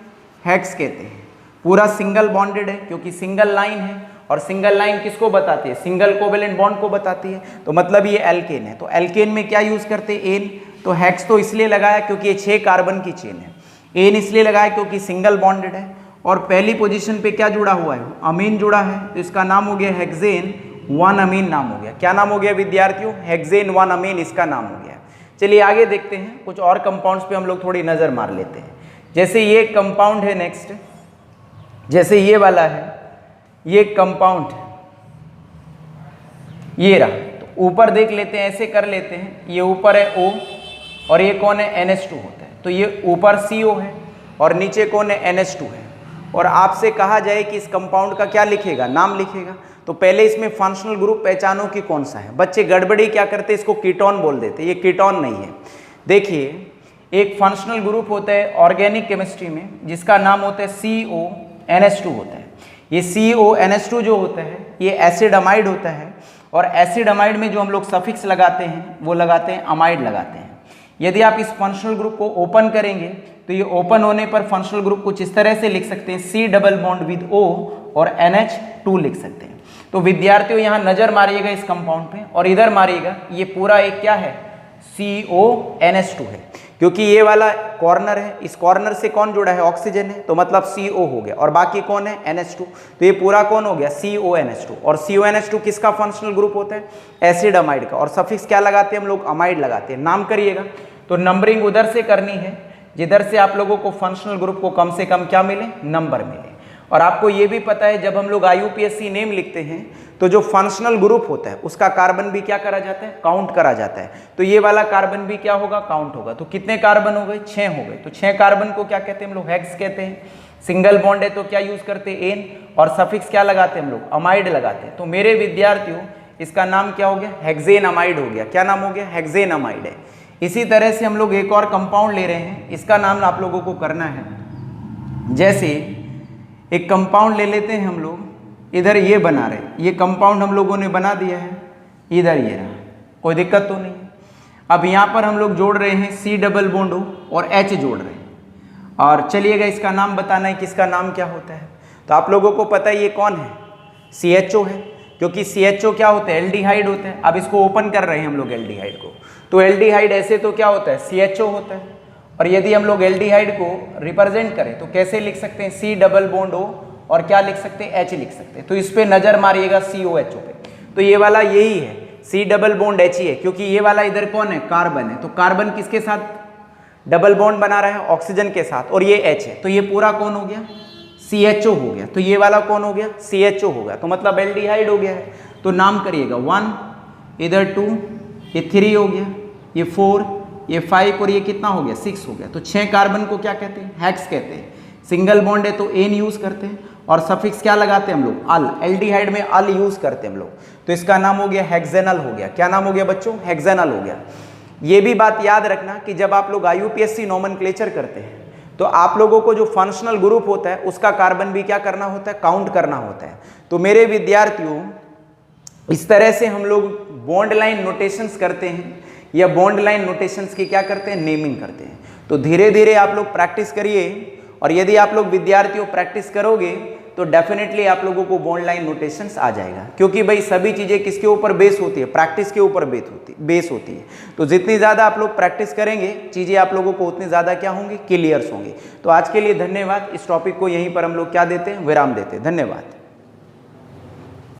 हेक्स कहते हैं। पूरा सिंगल बॉन्डेड है क्योंकि सिंगल लाइन है, और सिंगल लाइन किसको बताती है, सिंगल कोवेलेंट बॉन्ड को बताती है। तो मतलब ये एल्केन है। तो एल्केन में क्या यूज करते हैं, एन। तो हेक्स तो इसलिए लगाया क्योंकि ये 6 कार्बन की चेन है। एन इसलिए लगाया क्योंकि सिंगल बॉन्डेड है, और पहली पोजीशन पे क्या जुड़ा हुआ है, अमीन जुड़ा है। तो इसका नाम हो गया हेक्सेन 1 अमीन नाम हो गया। क्या नाम हो गया विद्यार्थियों, हेक्सेन 1 अमीन इसका नाम हो गया। चलिए आगे देखते हैं, कुछ और कंपाउंड्स पे हम लोग थोड़ी नजर मार लेते हैं। जैसे ये कंपाउंड है, नेक्स्ट जैसे ये वाला है, ये कंपाउंड ये रहा। तो ऊपर देख लेते हैं, ऐसे कर लेते हैं, ये ऊपर है O और ये कौन है, NH2 होता है। तो ये ऊपर CO है और नीचे कौन है, NH2 है। और आपसे कहा जाए कि इस कंपाउंड का क्या लिखेगा, नाम लिखेगा, तो पहले इसमें फंक्शनल ग्रुप पहचानो कि कौन सा है। बच्चे गड़बड़ी क्या करते हैं, इसको कीटोन बोल देते, ये कीटोन नहीं है। देखिए एक फंक्शनल ग्रुप होता है ऑर्गेनिक केमिस्ट्री में जिसका नाम होता है CONH2 होता है। ये CONH2 जो होता है ये एसिड अमाइड होता है, और एसिड अमाइड में जो हम लोग सफिक्स लगाते हैं वो लगाते हैं अमाइड लगाते हैं। यदि आप इस फंक्शनल ग्रुप को ओपन करेंगे तो ये ओपन होने पर फंक्शनल ग्रुप कुछ इस तरह से लिख सकते हैं, C double bond with O और NH2 लिख सकते हैं। तो विद्यार्थियों यहाँ नजर मारिएगा इस कंपाउंड पे और इधर मारिएगा, ये पूरा एक क्या है, CONH2 है, क्योंकि ये वाला कॉर्नर है, इस कॉर्नर से कौन जुड़ा है, ऑक्सीजन है, तो मतलब CO हो गया, और बाकी कौन है, NH2। तो ये पूरा कौन हो गया, CONH2। और CONH2 किसका फंक्शनल ग्रुप होता है, एसिड अमाइड का, और सफिक्स क्या लगाते हैं हम लोग, अमाइड लगाते हैं। नाम करिएगा। तो नंबरिंग उधर से करनी है जिधर से आप लोगों को फंक्शनल ग्रुप को कम से कम क्या मिले, नंबर मिले। और आपको ये भी पता है जब हम लोग IUPAC नेम लिखते हैं तो जो फंक्शनल ग्रुप होता है उसका कार्बन भी क्या करा जाता है, काउंट करा जाता है। तो ये वाला कार्बन भी क्या होगा, काउंट होगा। तो कितने कार्बन हो गए, 6 हो गए। तो 6 कार्बन को क्या कहते हैं हम लोग, हेक्स कहते हैं। सिंगल बॉन्ड है तो क्या यूज करते हैं, एन, और सफिक्स क्या लगाते हैं हम लोग, अमाइड लगाते हैं। तो मेरे विद्यार्थियों इसका नाम क्या हो गया, हेक्सेन अमाइड हो गया। क्या नाम हो गया, हेक्सेन अमाइड है। इसी तरह से हम लोग एक और कंपाउंड ले रहे हैं, इसका नाम आप लोगों को करना है। जैसे एक कंपाउंड ले लेते हैं हम लोग, इधर ये बना रहे, ये कंपाउंड हम लोगों ने बना दिया है, इधर ये रहा, कोई दिक्कत तो नहीं है। अब यहाँ पर हम लोग जोड़ रहे हैं C डबल बॉन्ड O और H जोड़ रहे हैं, और चलिएगा इसका नाम बताना है कि इसका नाम क्या होता है। तो आप लोगों को पता है ये कौन है, CHO है, क्योंकि CHO क्या होता है, एल्डिहाइड होता है। अब इसको ओपन कर रहे हैं हम लोग एल्डिहाइड को, तो एल्डिहाइड ऐसे तो क्या होता है, CHO होता है। और यदि हम लोग एल्डिहाइड को रिप्रेजेंट करें तो कैसे लिख सकते हैं, C डबल बॉन्ड O और क्या लिख सकते हैं, H लिख सकते हैं। तो इस पे नजर मारिएगा COHO पे, तो ये वाला यही है, C डबल बॉन्ड H ही है, क्योंकि ये वाला इधर कौन है, कार्बन है। तो कार्बन किसके साथ डबल बॉन्ड बना रहा है, ऑक्सीजन के साथ, और ये H है। तो ये पूरा कौन हो गया, CHO हो गया। तो ये वाला कौन हो गया, CHO हो गया। तो मतलब एल्डिहाइड हो गया है। तो नाम करिएगा 1, इधर 2, ये 3 हो गया, ये 4, ये 5, और ये कितना हो गया, 6 हो गया। तो 6 कार्बन को क्या कहते हैं, हेक्स कहते हैं। सिंगल बॉन्ड है तो एन यूज करते हैं, और सफिक्स क्या लगाते हैं हम लोग, अल। एल्डिहाइड में अल यूज करते हैं हम लोग। तो इसका नाम हो गया हेक्सेनल हो गया। क्या नाम हो गया बच्चों, हेक्सेनल हो गया। ये भी बात याद रखना कि जब आप लोग IUPAC नोमेनक्लेचर करते हैं तो आप लोगों को जो फंक्शनल ग्रुप होता है उसका कार्बन भी क्या करना होता है, काउंट करना होता है। तो मेरे विद्यार्थियों इस तरह से हम लोग बॉन्ड लाइन नोटेशंस करते हैं, या बॉन्ड लाइन नोटेशंस की क्या करते हैं, नेमिंग करते हैं। तो धीरे धीरे आप लोग प्रैक्टिस करिए, और यदि आप लोग विद्यार्थियों प्रैक्टिस करोगे तो डेफिनेटली आप लोगों को बॉन्ड लाइन नोटेशंस आ जाएगा। क्योंकि भाई सभी चीज़ें किसके ऊपर बेस होती है, प्रैक्टिस के ऊपर बेस होती है। तो जितनी ज़्यादा आप लोग प्रैक्टिस करेंगे चीज़ें आप लोगों को उतनी ज़्यादा क्या होंगी, क्लियर्स होंगी। तो आज के लिए धन्यवाद। इस टॉपिक को यहीं पर हम लोग क्या देते हैं, विराम देते हैं। धन्यवाद।